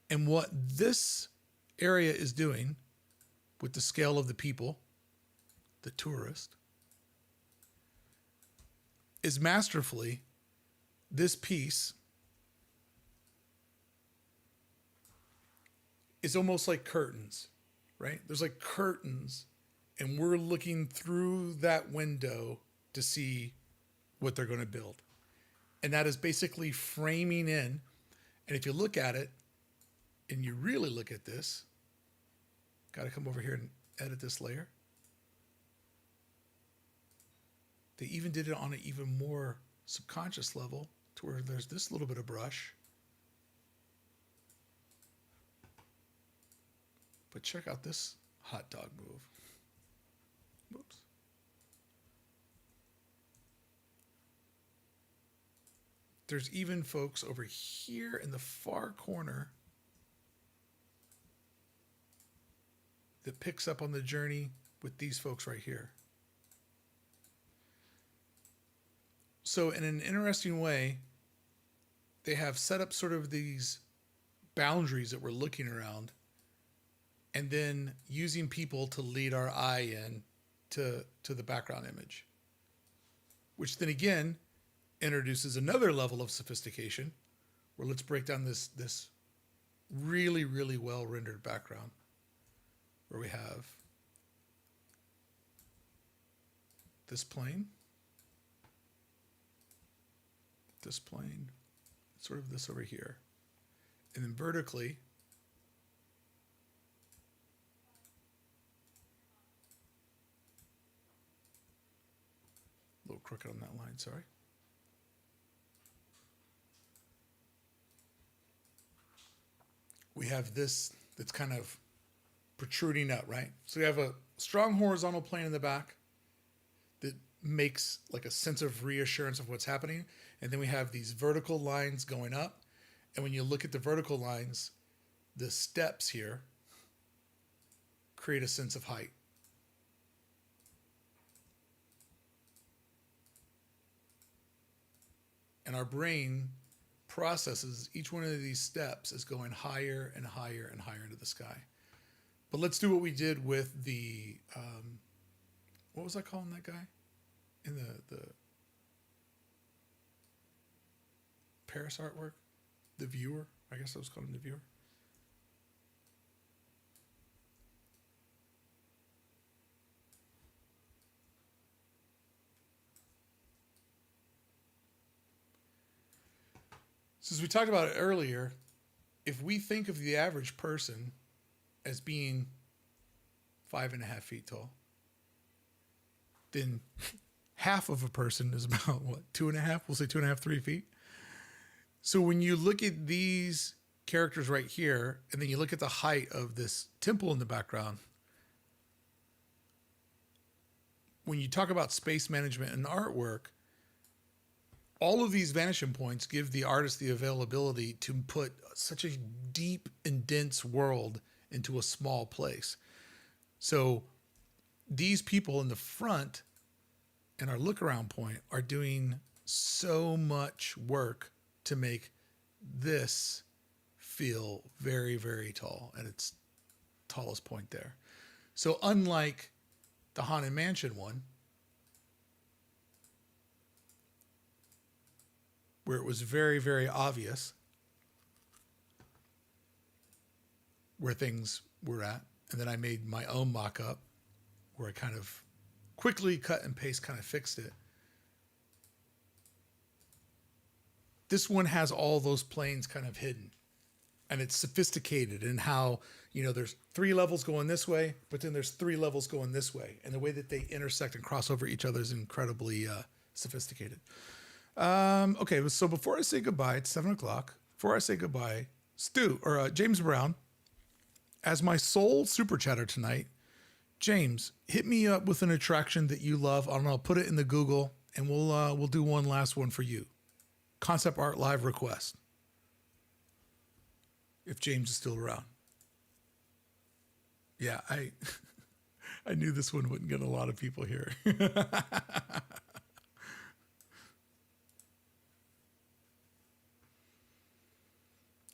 And what this area is doing with the scale of the people, the tourist, is masterfully this piece is almost like curtains, right? There's like curtains, and we're looking through that window to see what they're going to build. And that is basically framing in. And if you look at it and you really look at this, got to come over here and edit this layer. They even did it on an even more subconscious level to where there's this little bit of brush. But check out this hot dog move. Whoops. There's even folks over here in the far corner that picks up on the journey with these folks right here. So in an interesting way, they have set up sort of these boundaries that we're looking around, and then using people to lead our eye in to the background image, which then again introduces another level of sophistication, where let's break down this really, really well rendered background, where we have this plane, sort of this over here, and then vertically a little crooked on that line, sorry. We have this that's kind of protruding up, right? So we have a strong horizontal plane in the back that makes like a sense of reassurance of what's happening. And then we have these vertical lines going up. And when you look at the vertical lines, the steps here create a sense of height. And our brain processes each one of these steps as going higher and higher and higher into the sky. But let's do what we did with the, what was I calling that guy? In the Paris artwork? The viewer? I guess I was calling him the viewer. Since we talked about it earlier, if we think of the average person as being 5.5 feet tall, then half of a person is about what, 2.5? We'll say 2.5, 3 feet. So when you look at these characters right here, and then you look at the height of this temple in the background, when you talk about space management and artwork, all of these vanishing points give the artist the availability to put such a deep and dense world into a small place. So these people in the front and our look around point are doing so much work to make this feel very, very tall at its tallest point there. So unlike the Haunted Mansion one, where it was very, very obvious where things were at, and then I made my own mock-up where I kind of quickly cut and paste kind of fixed it. This one has all those planes kind of hidden, and it's sophisticated in how, you know, there's 3 levels going this way, but then there's 3 levels going this way, and the way that they intersect and cross over each other is incredibly sophisticated. Okay, so before I say goodbye, it's 7 o'clock. Before I say goodbye, James Brown, as my sole super chatter tonight, James, hit me up with an attraction that you love. I'll put it in the Google, and we'll do one last one for you. Concept art live request. If James is still around. Yeah, I knew this one wouldn't get a lot of people here.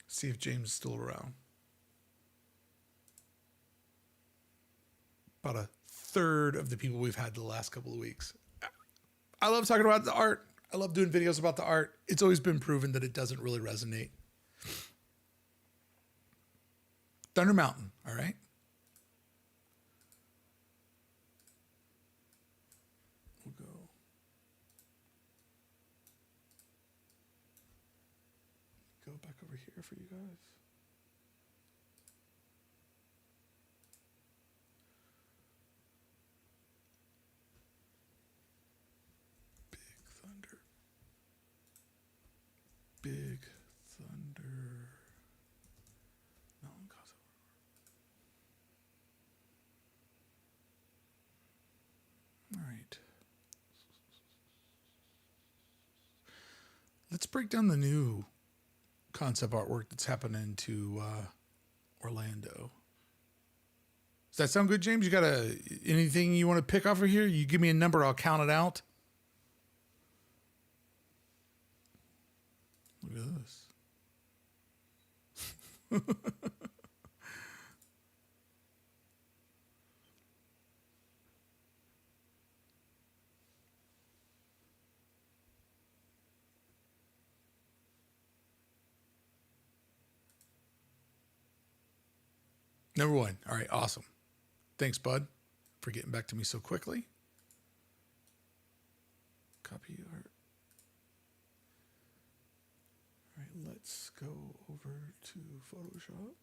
See if James is still around. About a third of the people we've had the last couple of weeks. I love talking about the art. I love doing videos about the art. It's always been proven that it doesn't really resonate. Thunder Mountain, all right? We'll go back over here for you guys. Big Thunder. Mountain Castle. All right. let's break down the new concept artwork that's happening to Orlando. Does that sound good, James? You got anything you want to pick off of here? You give me a number, I'll count it out. Look at this. Number one. All right, awesome. Thanks, bud, for getting back to me so quickly. Copy art. All right, let's go over to Photoshop.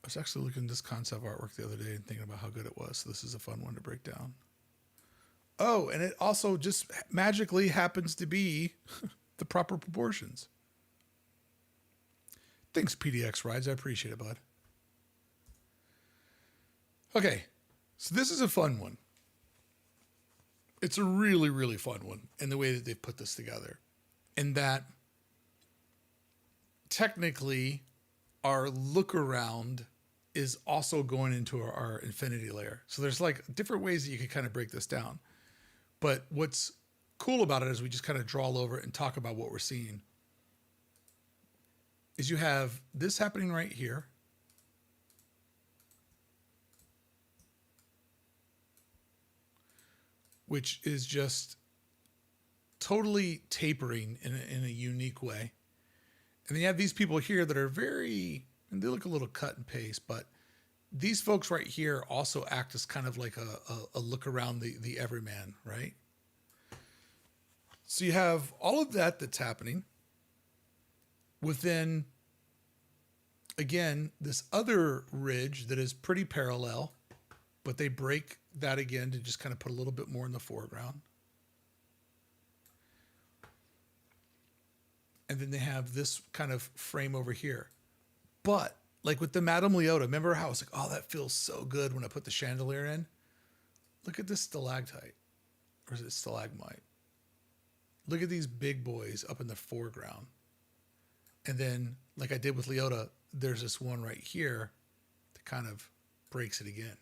I was actually looking at this concept artwork the other day and thinking about how good it was. So this is a fun one to break down. Oh, and it also just magically happens to be the proper proportions. Thanks, PDX Rides. I appreciate it, bud. Okay, so this is a fun one. It's a really, really fun one in the way that they've put this together. And that technically our look around is also going into our infinity layer. So there's like different ways that you could kind of break this down. But what's cool about it is we just kind of draw over it and talk about what we're seeing. Is you have this happening right here. Which is just totally tapering in a unique way. And then you have these people here that are very, and they look a little cut and paste, but these folks right here also act as kind of like a look around the everyman, right? So you have all of that that's happening within, again, this other ridge that is pretty parallel, but they break that again to just kind of put a little bit more in the foreground. And then they have this kind of frame over here. But like with the Madame Leota, remember how I was like, oh, that feels so good when I put the chandelier in? Look at this stalactite. Or is it stalagmite? Look at these big boys up in the foreground. And then, like I did with Leota, there's this one right here that kind of breaks it again.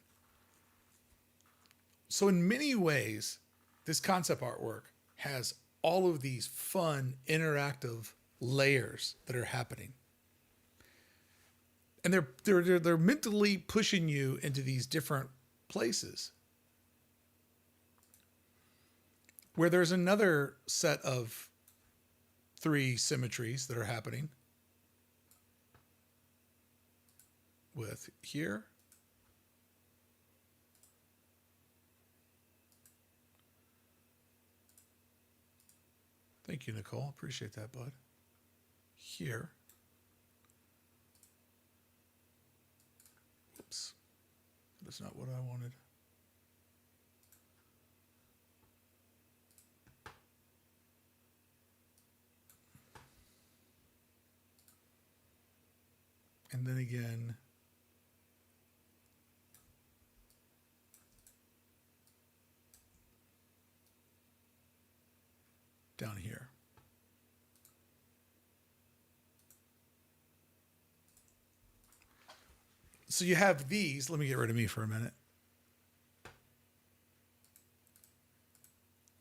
So in many ways, this concept artwork has all of these fun, interactive layers that are happening. And they're mentally pushing you into these different places. Where there's another set of 3 symmetries that are happening. With here. Thank you, Nicole. Appreciate that, bud. Here. Oops. That's not what I wanted. And then again, down here. So you have these. Let me get rid of me for a minute.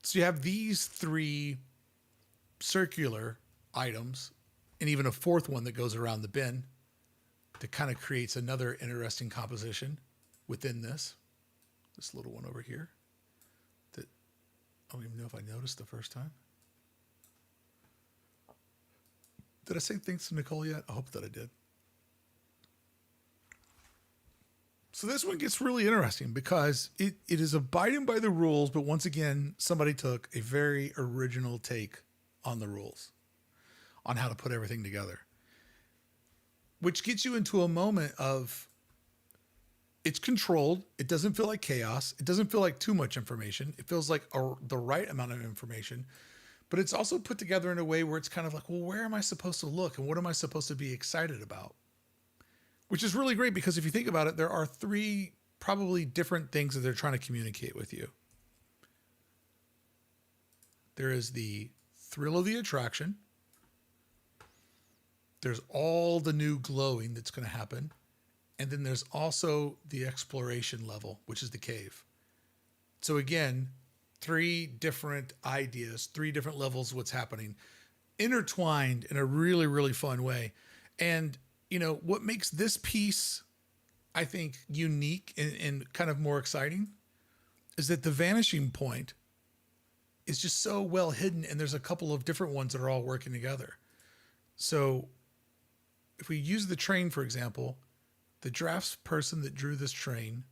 So you have these 3 circular items and even a 4th one that goes around the bin that kind of creates another interesting composition within this little one over here that I don't even know if I noticed the first time. Did I say thanks to Nicole yet? I hope that I did. So this one gets really interesting because it is abiding by the rules, but once again, somebody took a very original take on the rules, on how to put everything together. Which gets you into a moment of, it's controlled. It doesn't feel like chaos. It doesn't feel like too much information. It feels like the right amount of information. But it's also put together in a way where it's kind of like, well, where am I supposed to look? And what am I supposed to be excited about? which is really great because if you think about it, there are three probably different things that they're trying to communicate with you. There is the thrill of the attraction. There's all the new glowing that's going to happen. And then there's also the exploration level, which is the cave. So again, three different ideas, three different levels of what's happening, intertwined in a really, really fun way. And, you know, what makes this piece, I think, unique and kind of more exciting is that the vanishing point is just so well hidden. And there's a couple of different ones that are all working together. So if we use the train, for example, the drafts person that drew this train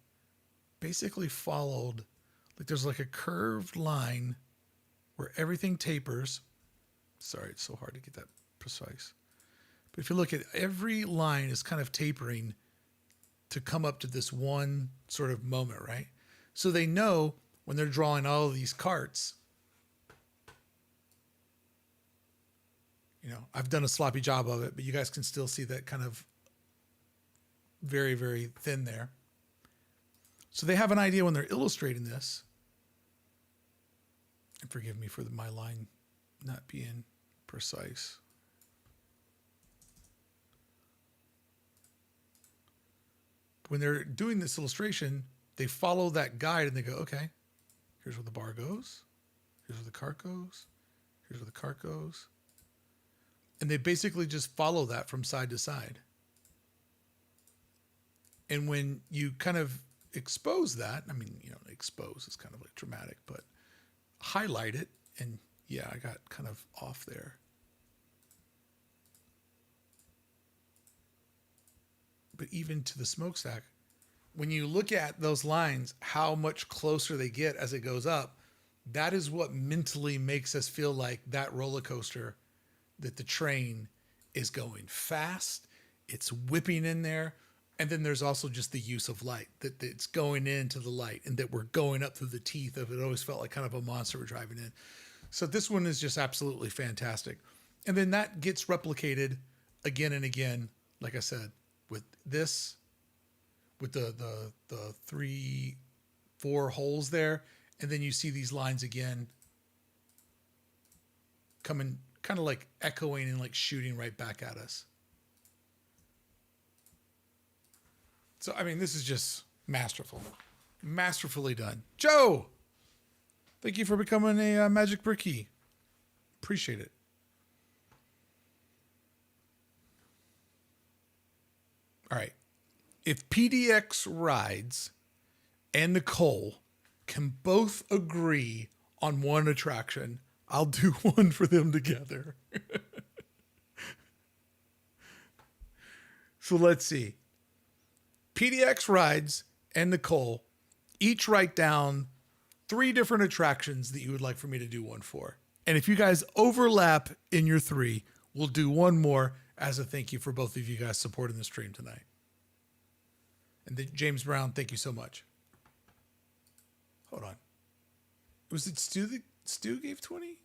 basically followed, like there's like a curved line where everything tapers. Sorry, it's so hard to get that precise. But if you look at every line is kind of tapering to come up to this one sort of moment, right? So they know when they're drawing all of these carts, you know, I've done a sloppy job of it, but you guys can still see that kind of very, very thin there. So they have an idea when they're illustrating this. And forgive me for my line not being precise. When they're doing this illustration, they follow that guide and they go, okay, here's where the bar goes. Here's where the cart goes. Here's where the cart goes. And they basically just follow that from side to side. And when you kind of expose that, I mean, you know, expose is kind of like dramatic, but highlight it. And yeah, I got kind of off there. But even to the smokestack, when you look at those lines, how much closer they get as it goes up, that is what mentally makes us feel like that roller coaster, that the train is going fast. It's whipping in there. And then there's also just the use of light, that it's going into the light and that we're going up through the teeth of it. Always felt like kind of a monster we're driving in. So this one is just absolutely fantastic. And then that gets replicated again and again, like I said, with this, with the 3, 4 holes there. And then you see these lines again coming, kind of like echoing and like shooting right back at us. So, I mean, this is just masterful. Masterfully done. Joe, thank you for becoming a Magic Brickey. Appreciate it. All right. If PDX Rides and Nicole can both agree on one attraction, I'll do one for them together. So let's see. PDX Rides and Nicole each write down 3 different attractions that you would like for me to do one for. And if you guys overlap in your 3, we'll do one more as a thank you for both of you guys supporting the stream tonight. And then James Brown, thank you so much. Hold on. Was it Stu that Stu gave 20?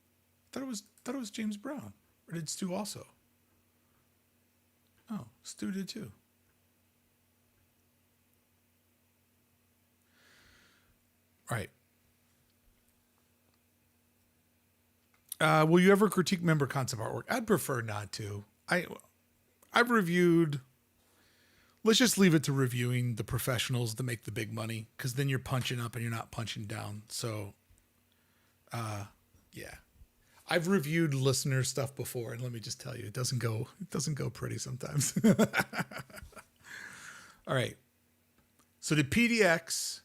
Thought it was James Brown. Or did Stu also? Oh, Stu did too. Right. Will you ever critique member concept artwork? I'd prefer not to. I've reviewed. Let's just leave it to reviewing the professionals that make the big money, because then you're punching up and you're not punching down. So, yeah, I've reviewed listener stuff before, and let me just tell you, it doesn't go pretty sometimes. All right. So the PDX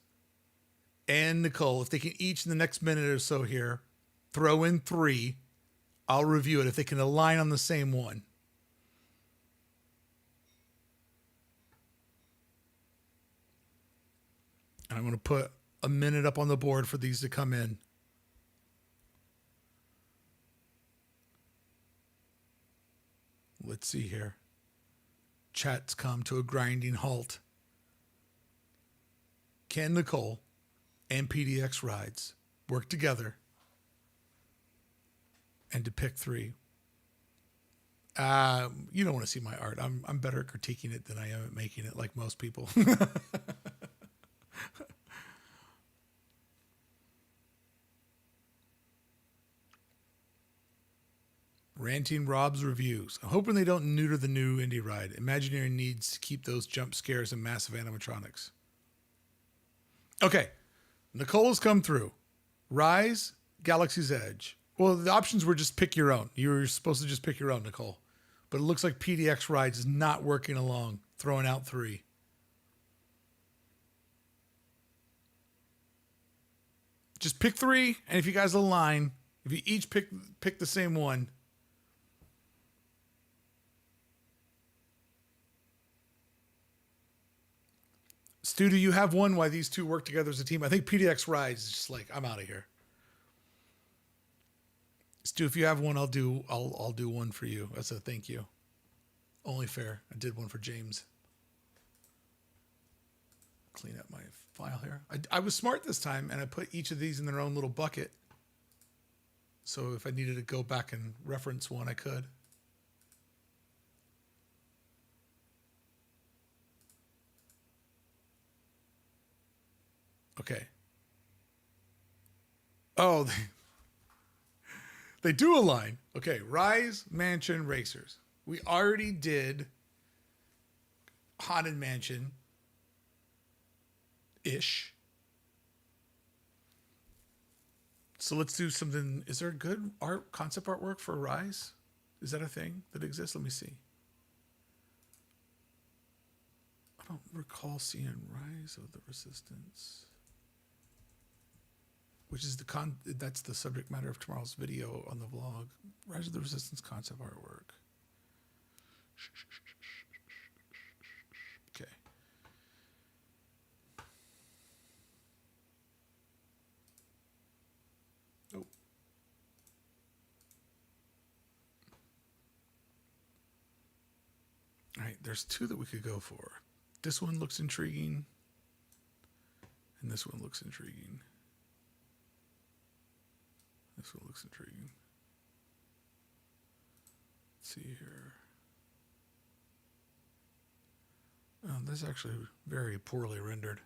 and Nicole, if they can each in the next minute or so here throw in 3, I'll review it if they can align on the same one. I'm going to put a minute up on the board for these to come in. Let's see here. Chat's come to a grinding halt. Can Nicole and PDX Rides work together and to pick 3 You don't want to see my art. I'm better at critiquing it than I am at making it, like most people. Ranting Rob's reviews. I'm hoping they don't neuter the new indie ride. Imagineering needs to keep those jump scares and massive animatronics. Okay. Nicole has come through. Rise, Galaxy's Edge. Well, the options were just pick your own. You were supposed to just pick your own, Nicole. But it looks like PDX Rides is not working along, throwing out 3. Just pick 3, and if you guys align, if you each pick the same one. Stu, do you have one why these two work together as a team? I think PDX Rides is just like, I'm out of here. Stu, if you have one, I'll do one for you as a thank you. Only fair. I did one for James. Clean up my file here. I was smart this time, and I put each of these in their own little bucket. So if I needed to go back and reference one, I could. Okay. Oh, they do align. Okay, Rise, Mansion, Racers. We already did Haunted Mansion-ish. So let's do something. Is there good concept artwork for Rise? Is that a thing that exists? Let me see. I don't recall seeing Rise of the Resistance. Which is that's the subject matter of tomorrow's video on the vlog. Rise of the Resistance concept artwork. Okay. Oh. All right, there's 2 that we could go for. This one looks intriguing. And this one looks intriguing. This one looks intriguing. Let's see here. Oh, that's actually very poorly rendered.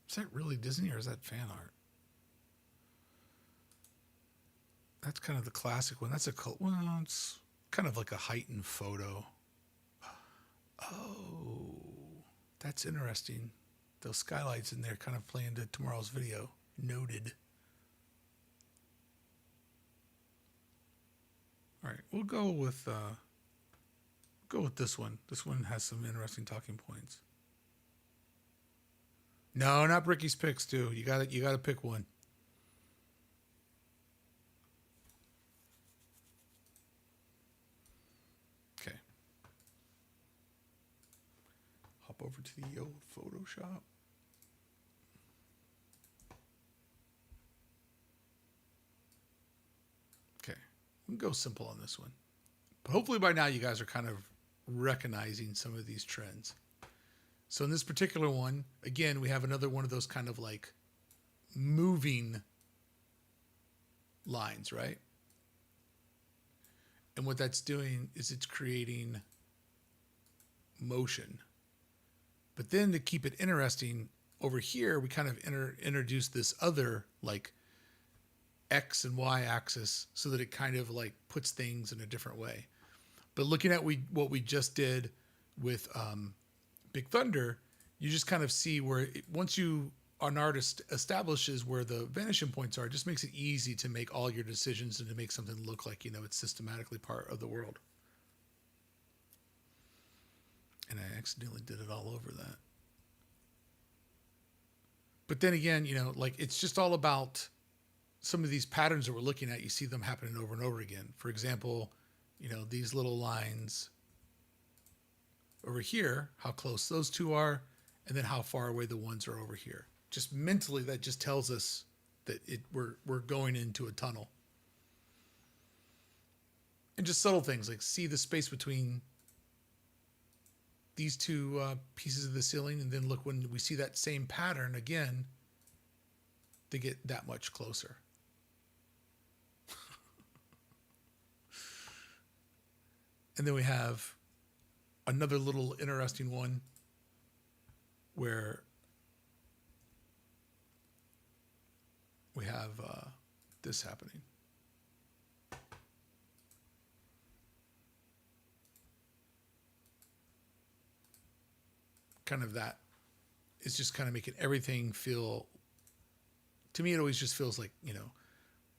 Is that really Disney or is that fan art? That's kind of the classic one. That's well, it's kind of like a heightened photo. Oh, that's interesting. Those skylights in there kind of play into tomorrow's video. Noted. All right, we'll go with this one. This one has some interesting talking points. No, not Brickey's picks, too. You got to pick one. Okay. Hop over to the old Photoshop. Okay. We can go simple on this one. But hopefully by now you guys are kind of recognizing some of these trends. So in this particular one, again, we have another one of those kind of like moving lines, right? And what that's doing is it's creating motion. But then to keep it interesting, over here, we kind of introduce this other like X and Y axis so that it kind of like puts things in a different way. But looking at what we just did with Big Thunder, you just kind of see where once an artist establishes where the vanishing points are, it just makes it easy to make all your decisions and to make something look like, it's systematically part of the world. And I accidentally did it all over that. But then again, like it's just all about some of these patterns that we're looking at. You see them happening over and over again. For example, these little lines over here, how close those two are, and then how far away the ones are over here. Just mentally, that just tells us that we're going into a tunnel. And just subtle things like see the space between these two pieces of the ceiling, and then look when we see that same pattern again, they get that much closer. And then we have another little interesting one where we have this happening. Kind of that is just kind of making everything feel, to me, it always just feels like, you know,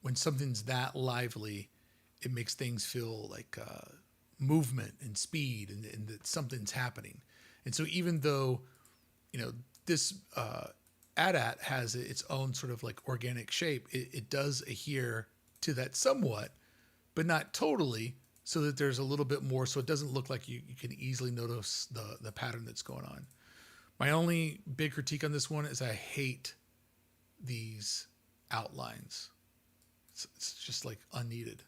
when something's that lively, it makes things feel like movement and speed and that something's happening. And so even though, you know, this AT-AT has its own sort of like organic shape, it does adhere to that somewhat, but not totally, so that there's a little bit more, so it doesn't look like you can easily notice the pattern that's going on. My only big critique on this one is I hate these outlines. It's just like unneeded.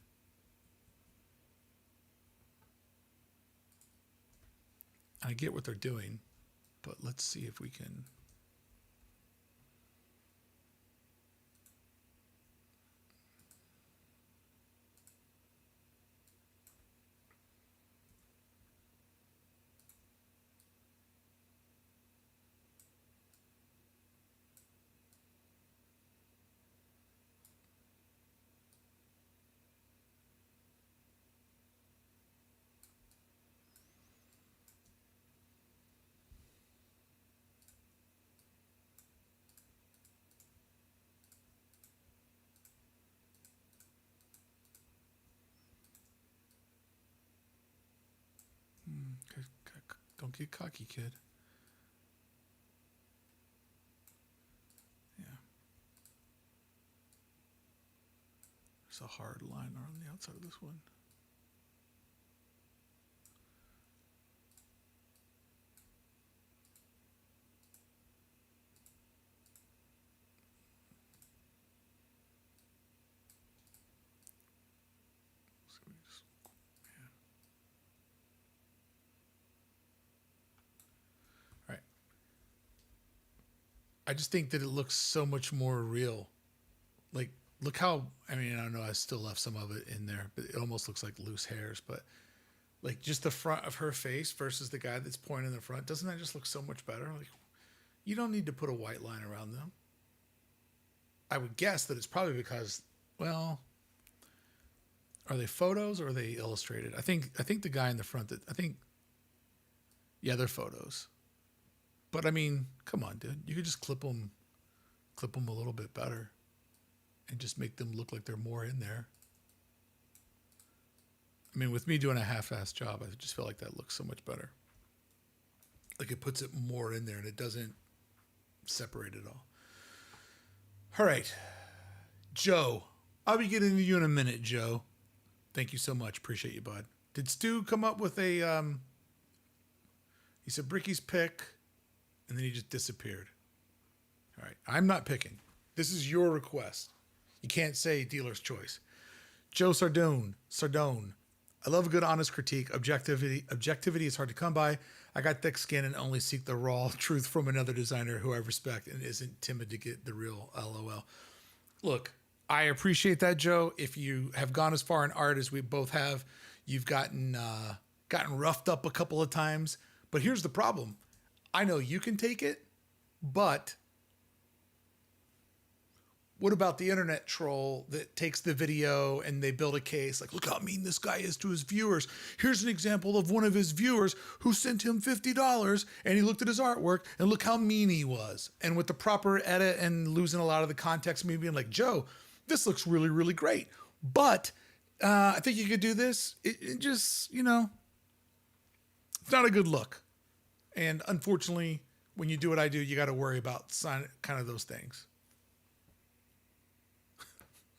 I get what they're doing, but let's see if we can. Don't get cocky, kid. Yeah. There's a hard line on the outside of this one. I just think that it looks so much more real. Like, look how, I mean, I don't know, I still left some of it in there, but it almost looks like loose hairs. But like just the front of her face versus the guy that's pointing in the front, doesn't that just look so much better? Like, you don't need to put a white line around them. I would guess that it's probably because, well, are they photos or are they illustrated? I think the guy in the front yeah, they're photos. But I mean, come on, dude. You could just clip them a little bit better and just make them look like they're more in there. I mean, with me doing a half-assed job, I just feel like that looks so much better. Like it puts it more in there and it doesn't separate it all. All right. Joe. I'll be getting to you in a minute, Joe. Thank you so much. Appreciate you, bud. Did Stu come up with a, he said Brickey's pick, and then he just disappeared. All right. I'm not picking. This is your request. You can't say dealer's choice. Joe Sardone. I love a good, honest critique. Objectivity is hard to come by. I got thick skin and only seek the raw truth from another designer who I respect and isn't timid to get the real LOL. Look, I appreciate that, Joe. If you have gone as far in art as we both have, you've gotten roughed up a couple of times. But here's the problem. I know you can take it, but what about the internet troll that takes the video and they build a case like, look how mean this guy is to his viewers. Here's an example of one of his viewers who sent him $50 and he looked at his artwork and look how mean he was. And with the proper edit and losing a lot of the context, me being like, Joe, this looks really, really great. But I think you could do this. It just, you know, it's not a good look. And unfortunately, when you do what I do, you got to worry about kind of those things.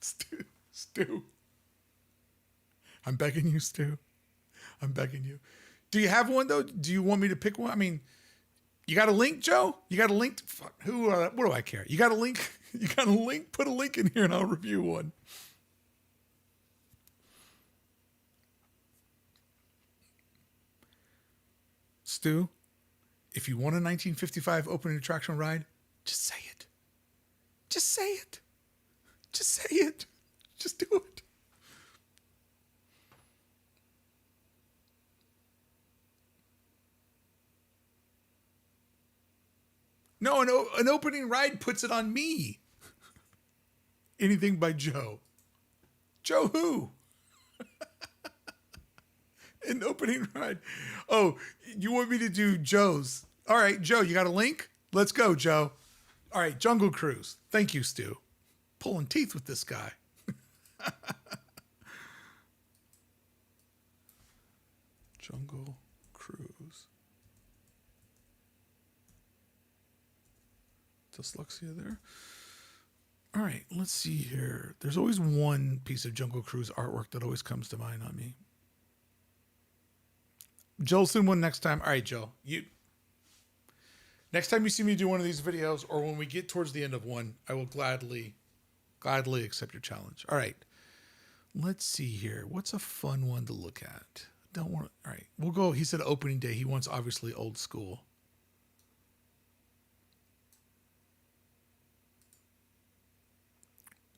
Stu. I'm begging you, Stu. I'm begging you. Do you have one, though? Do you want me to pick one? I mean, you got a link, Joe? You got a link? Fuck, what do I care? You got a link? You got a link? Put a link in here and I'll review one. Stu, if you want a 1955 opening attraction ride, just say it. Just say it. Just say it. Just do it. No, an opening ride puts it on me. Anything by Joe. Joe who? An opening ride. Oh, you want me to do Joe's? All right, Joe, you got a link? Let's go, Joe. All right, Jungle Cruise. Thank you, Stu. Pulling teeth with this guy. Jungle Cruise. Dyslexia there. All right, let's see here. There's always one piece of Jungle Cruise artwork that always comes to mind on me. Joe'll send one next time. All right, Joe. Next time you see me do one of these videos, or when we get towards the end of one, I will gladly accept your challenge. All right. Let's see here. What's a fun one to look at? Don't want. All right, we'll go. He said opening day. He wants obviously old school.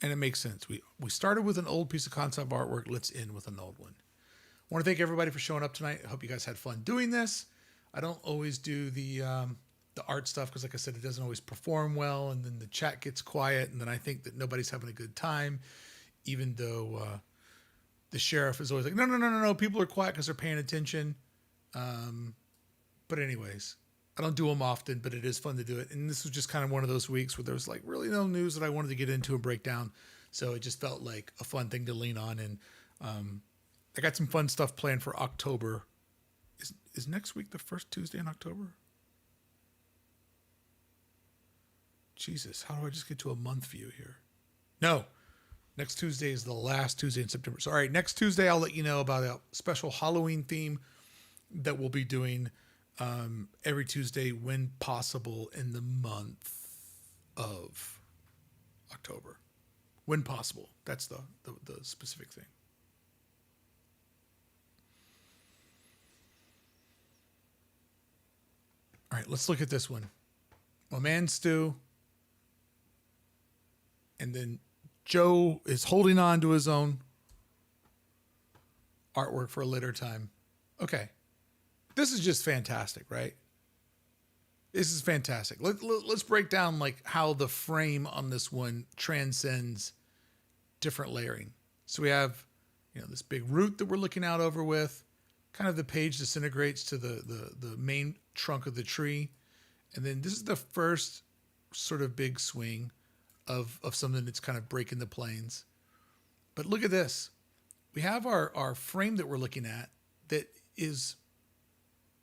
And it makes sense. We started with an old piece of concept artwork. Let's end with an old one. I want to thank everybody for showing up tonight. I hope you guys had fun doing this. I don't always do the art stuff because, like I said, it doesn't always perform well, and then the chat gets quiet, and then I think that nobody's having a good time, even though the sheriff is always like, no, people are quiet because they're paying attention. But anyways, I don't do them often, but it is fun to do it. And this was just kind of one of those weeks where there was like really no news that I wanted to get into and break down. So it just felt like a fun thing to lean on. And I got some fun stuff planned for October. Is next week the first Tuesday in October? Jesus, how do I just get to a month view here? No, next Tuesday is the last Tuesday in September. So, all right, next Tuesday, I'll let you know about a special Halloween theme that we'll be doing every Tuesday when possible in the month of October. When possible. That's the specific thing. All right, let's look at this one. My man Stu. And then Joe is holding on to his own artwork for a later time. Okay. This is just fantastic, right? This is fantastic. Let's break down like how the frame on this one transcends different layering. So we have, this big root that we're looking out over with. Kind of the page disintegrates to the main trunk of the tree. And then this is the first sort of big swing of something that's kind of breaking the planes. But look at this. We have our frame that we're looking at that is,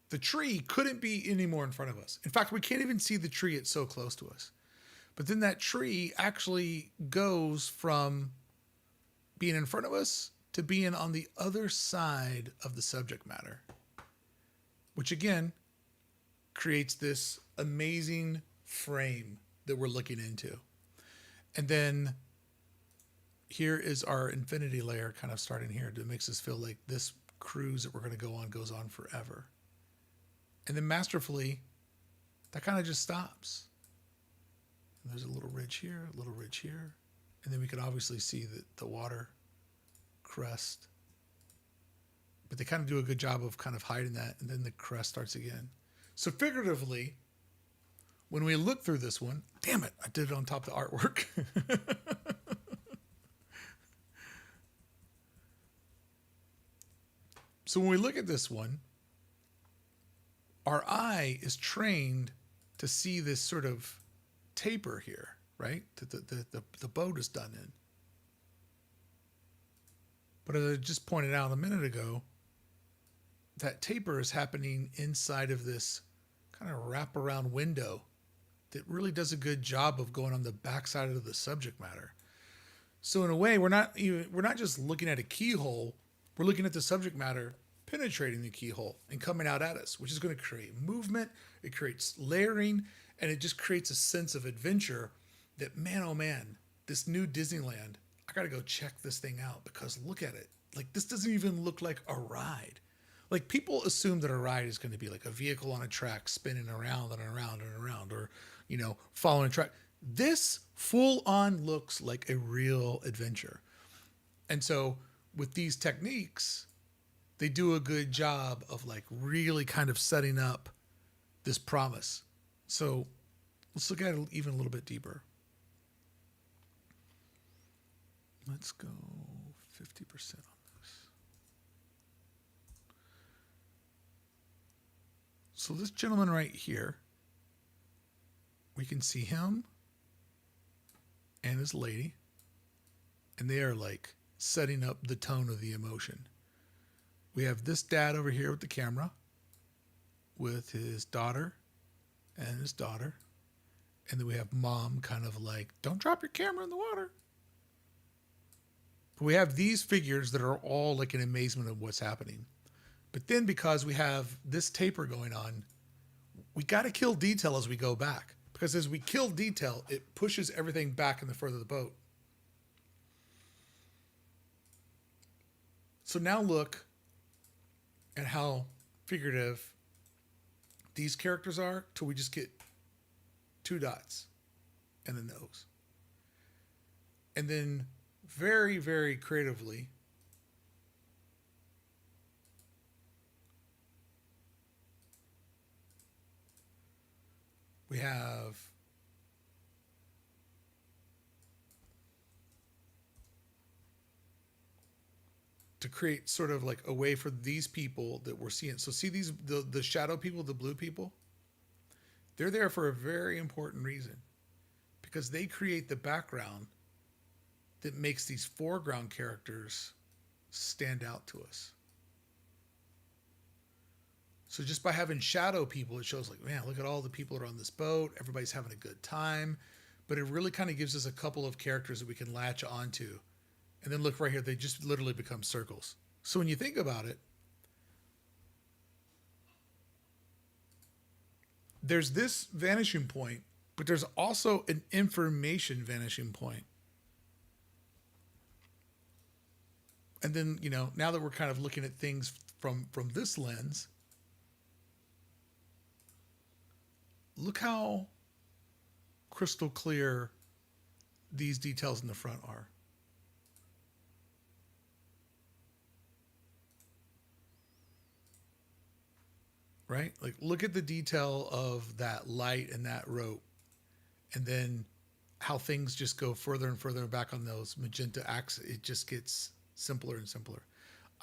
the tree couldn't be any more in front of us. In fact, we can't even see the tree. It's so close to us. But then that tree actually goes from being in front of us to being on the other side of the subject matter, which again creates this amazing frame that we're looking into. And then here is our infinity layer kind of starting here. That makes us feel like this cruise that we're going to go on goes on forever. And then masterfully, that kind of just stops. And there's a little ridge here, a little ridge here. And then we can obviously see the water crest. But they kind of do a good job of kind of hiding that. And then the crest starts again. So figuratively, when we look through this one, damn it, I did it on top of the artwork. So when we look at this one, our eye is trained to see this sort of taper here, right? That the boat is done in. But as I just pointed out a minute ago, that taper is happening inside of this kind of wraparound window that really does a good job of going on the backside of the subject matter. So in a way, we're not just looking at a keyhole. We're looking at the subject matter penetrating the keyhole and coming out at us, which is going to create movement. It creates layering, and it just creates a sense of adventure that, man, oh man, this new Disneyland, I got to go check this thing out because look at it. Like, this doesn't even look like a ride. Like, people assume that a ride is going to be like a vehicle on a track spinning around and around and around, or, following a track. This full on looks like a real adventure. And so with these techniques, they do a good job of like really kind of setting up this promise. So Let's look at it even a little bit deeper. Let's go 50% on this. So this gentleman right here, we can see him and his lady, and they are like setting up the tone of the emotion. We have this dad over here with the camera with his daughter and his daughter. And then we have mom kind of like, don't drop your camera in the water. But we have these figures that are all like an amazement of what's happening. But then because we have this taper going on, we got to kill detail as we go back. Because as we kill detail, it pushes everything back in the further of the boat. So now look at how figurative these characters are till we just get 2 dots and a nose. And then very, very creatively, we have to create sort of like a way for these people that we're seeing. So see these, the shadow people, the blue people, they're there for a very important reason, because they create the background that makes these foreground characters stand out to us. So just by having shadow people, it shows like, man, look at all the people that are on this boat. Everybody's having a good time. But it really kind of gives us a couple of characters that we can latch onto. And then look right here, they just literally become circles. So when you think about it, there's this vanishing point, but there's also an information vanishing point. And then, you know, now that we're kind of looking at things from this lens, look how crystal clear these details in the front are. Right? Like, look at the detail of that light and that rope. And then how things just go further and further back on those magenta axes. It just gets simpler and simpler.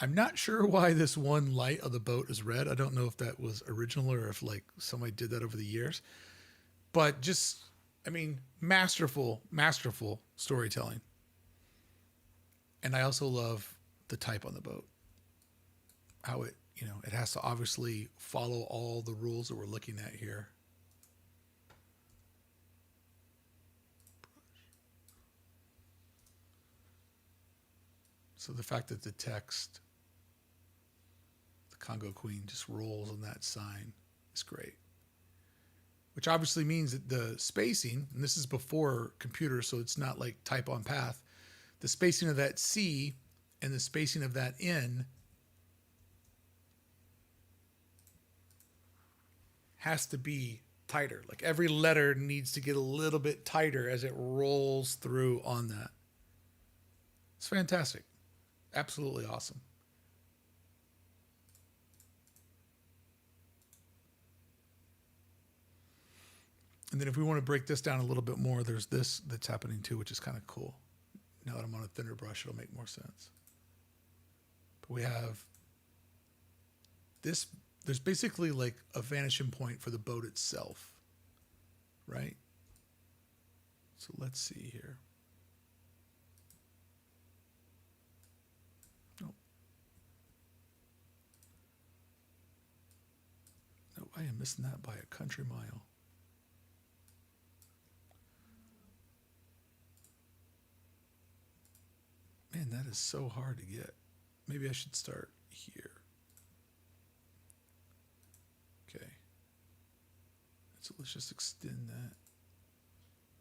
I'm not sure why this one light of the boat is red. I don't know if that was original or if like somebody did that over the years. But just, I mean, masterful, masterful storytelling. And I also love the type on the boat. How it, you know, it has to obviously follow all the rules that we're looking at here. So the fact that the text, the Congo Queen, just rolls on that sign is great. Which obviously means that the spacing, and this is before computers, so it's not like type on path, the spacing of that C and the spacing of that N has to be tighter. Like every letter needs to get a little bit tighter as it rolls through on that. It's fantastic. Absolutely awesome. And then if we want to break this down a little bit more, there's this that's happening too, which is kind of cool. Now that I'm on a thinner brush, it'll make more sense. But we have this, there's basically like a vanishing point for the boat itself, right? So let's see here. No, I am missing that by a country mile. Man, that is so hard to get. Maybe I should start here. Okay. So let's just extend that.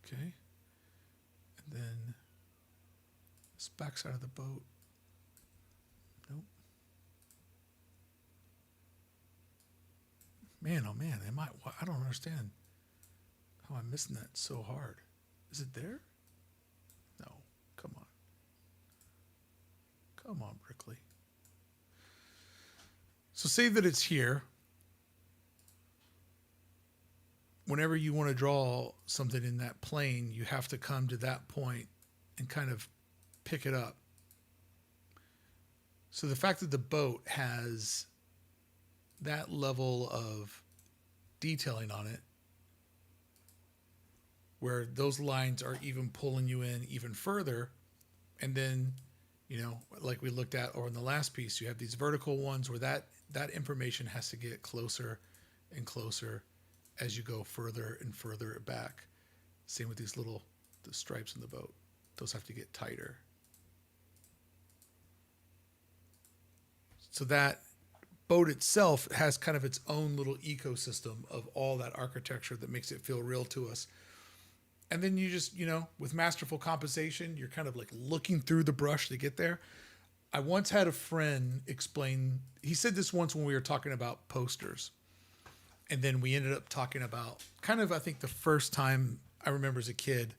Okay. And then this backside of the boat. Nope. Man, oh man, I don't understand how I'm missing that so hard. Is it there? No, come on. Come on, Brickey. So say that it's here. whenever you want to draw something in that plane, you have to come to that point and kind of pick it up. So the fact that the boat has that level of detailing on it, where those lines are even pulling you in even further, and then, you know, like we looked at over in the last piece, you have these vertical ones where that information has to get closer and closer as you go further and further back. Same with the stripes in the boat. Those have to get tighter. So that boat itself has kind of its own little ecosystem of all that architecture that makes it feel real to us. And then you just, you know, with masterful composition, you're kind of like looking through the brush to get there. I once had a friend explain, he said this once when we were talking about posters. And then we ended up talking about kind of, I think, the first time I remember as a kid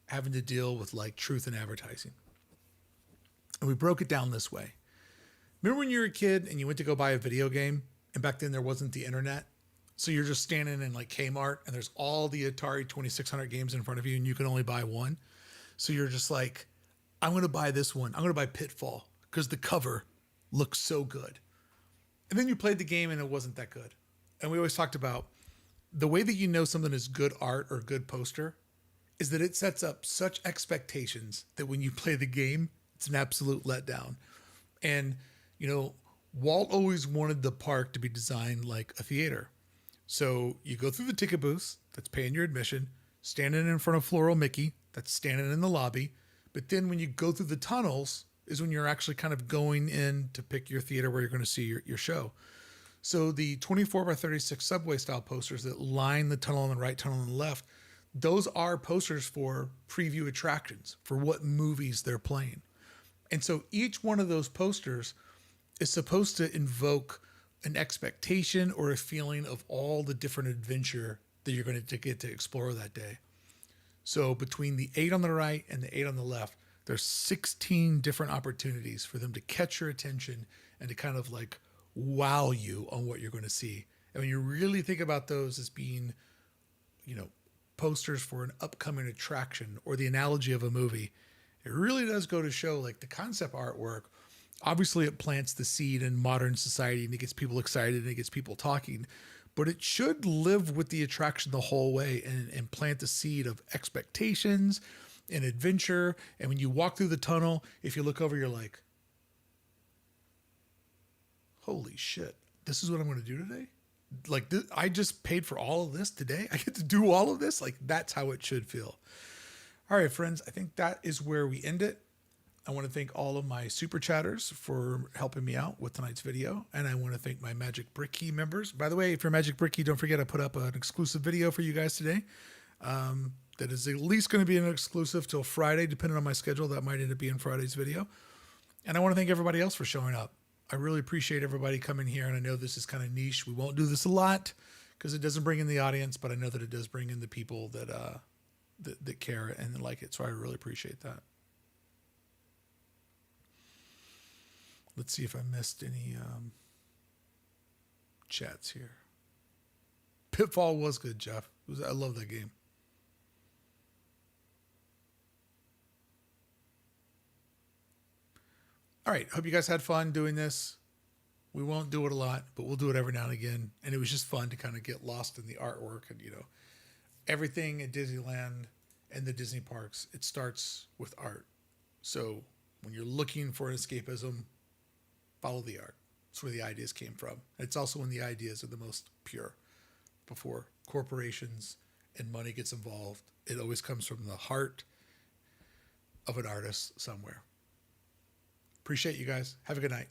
having to deal with like truth in advertising. And we broke it down this way. Remember when you were a kid and you went to go buy a video game, and back then there wasn't the internet? So you're just standing in like Kmart and there's all the Atari 2600 games in front of you and you can only buy one. So you're just like, I'm going to buy this one. I'm going to buy Pitfall because the cover looks so good. And then you played the game and it wasn't that good. And we always talked about the way that you know something is good art or good poster is that it sets up such expectations that when you play the game, it's an absolute letdown. And, you know, Walt always wanted the park to be designed like a theater. So you go through the ticket booth, that's paying your admission, standing in front of Floral Mickey, that's standing in the lobby. But then when you go through the tunnels is when you're actually kind of going in to pick your theater where you're going to see your show. So the 24 by 36 subway style posters that line the tunnel on the right, tunnel on the left, those are posters for preview attractions, for what movies they're playing. And so each one of those posters is supposed to invoke an expectation or a feeling of all the different adventure that you're going to get to explore that day. So between the 8 on the right and the 8 on the left, there's 16 different opportunities for them to catch your attention and to kind of like wow you on what you're going to see. And when you really think about those as being, you know, posters for an upcoming attraction or the analogy of a movie, it really does go to show like the concept artwork. Obviously, it plants the seed in modern society and it gets people excited and it gets people talking, but it should live with the attraction the whole way and plant the seed of expectations and adventure. And when you walk through the tunnel, if you look over, you're like, holy shit, this is what I'm going to do today? Like, I just paid for all of this today? I get to do all of this? Like, that's how it should feel. All right, friends, I think that is where we end it. I want to thank all of my super chatters for helping me out with tonight's video. And I want to thank my Magic Brickey members. By the way, if you're Magic Brickey, don't forget I put up an exclusive video for you guys today. That is at least going to be an exclusive till Friday, depending on my schedule. That might end up being Friday's video. And I want to thank everybody else for showing up. I really appreciate everybody coming here. And I know this is kind of niche. We won't do this a lot because it doesn't bring in the audience, but I know that it does bring in the people that care and like it. So I really appreciate that. Let's see if I missed any chats here. Pitfall was good, Jeff. I love that game. All right. Hope you guys had fun doing this. We won't do it a lot, but we'll do it every now and again. And it was just fun to kind of get lost in the artwork and, you know, everything at Disneyland and the Disney parks, it starts with art. So when you're looking for an escapism, follow the art. That's where the ideas came from. It's also when the ideas are the most pure. Before corporations and money gets involved, it always comes from the heart of an artist somewhere. Appreciate you guys. Have a good night.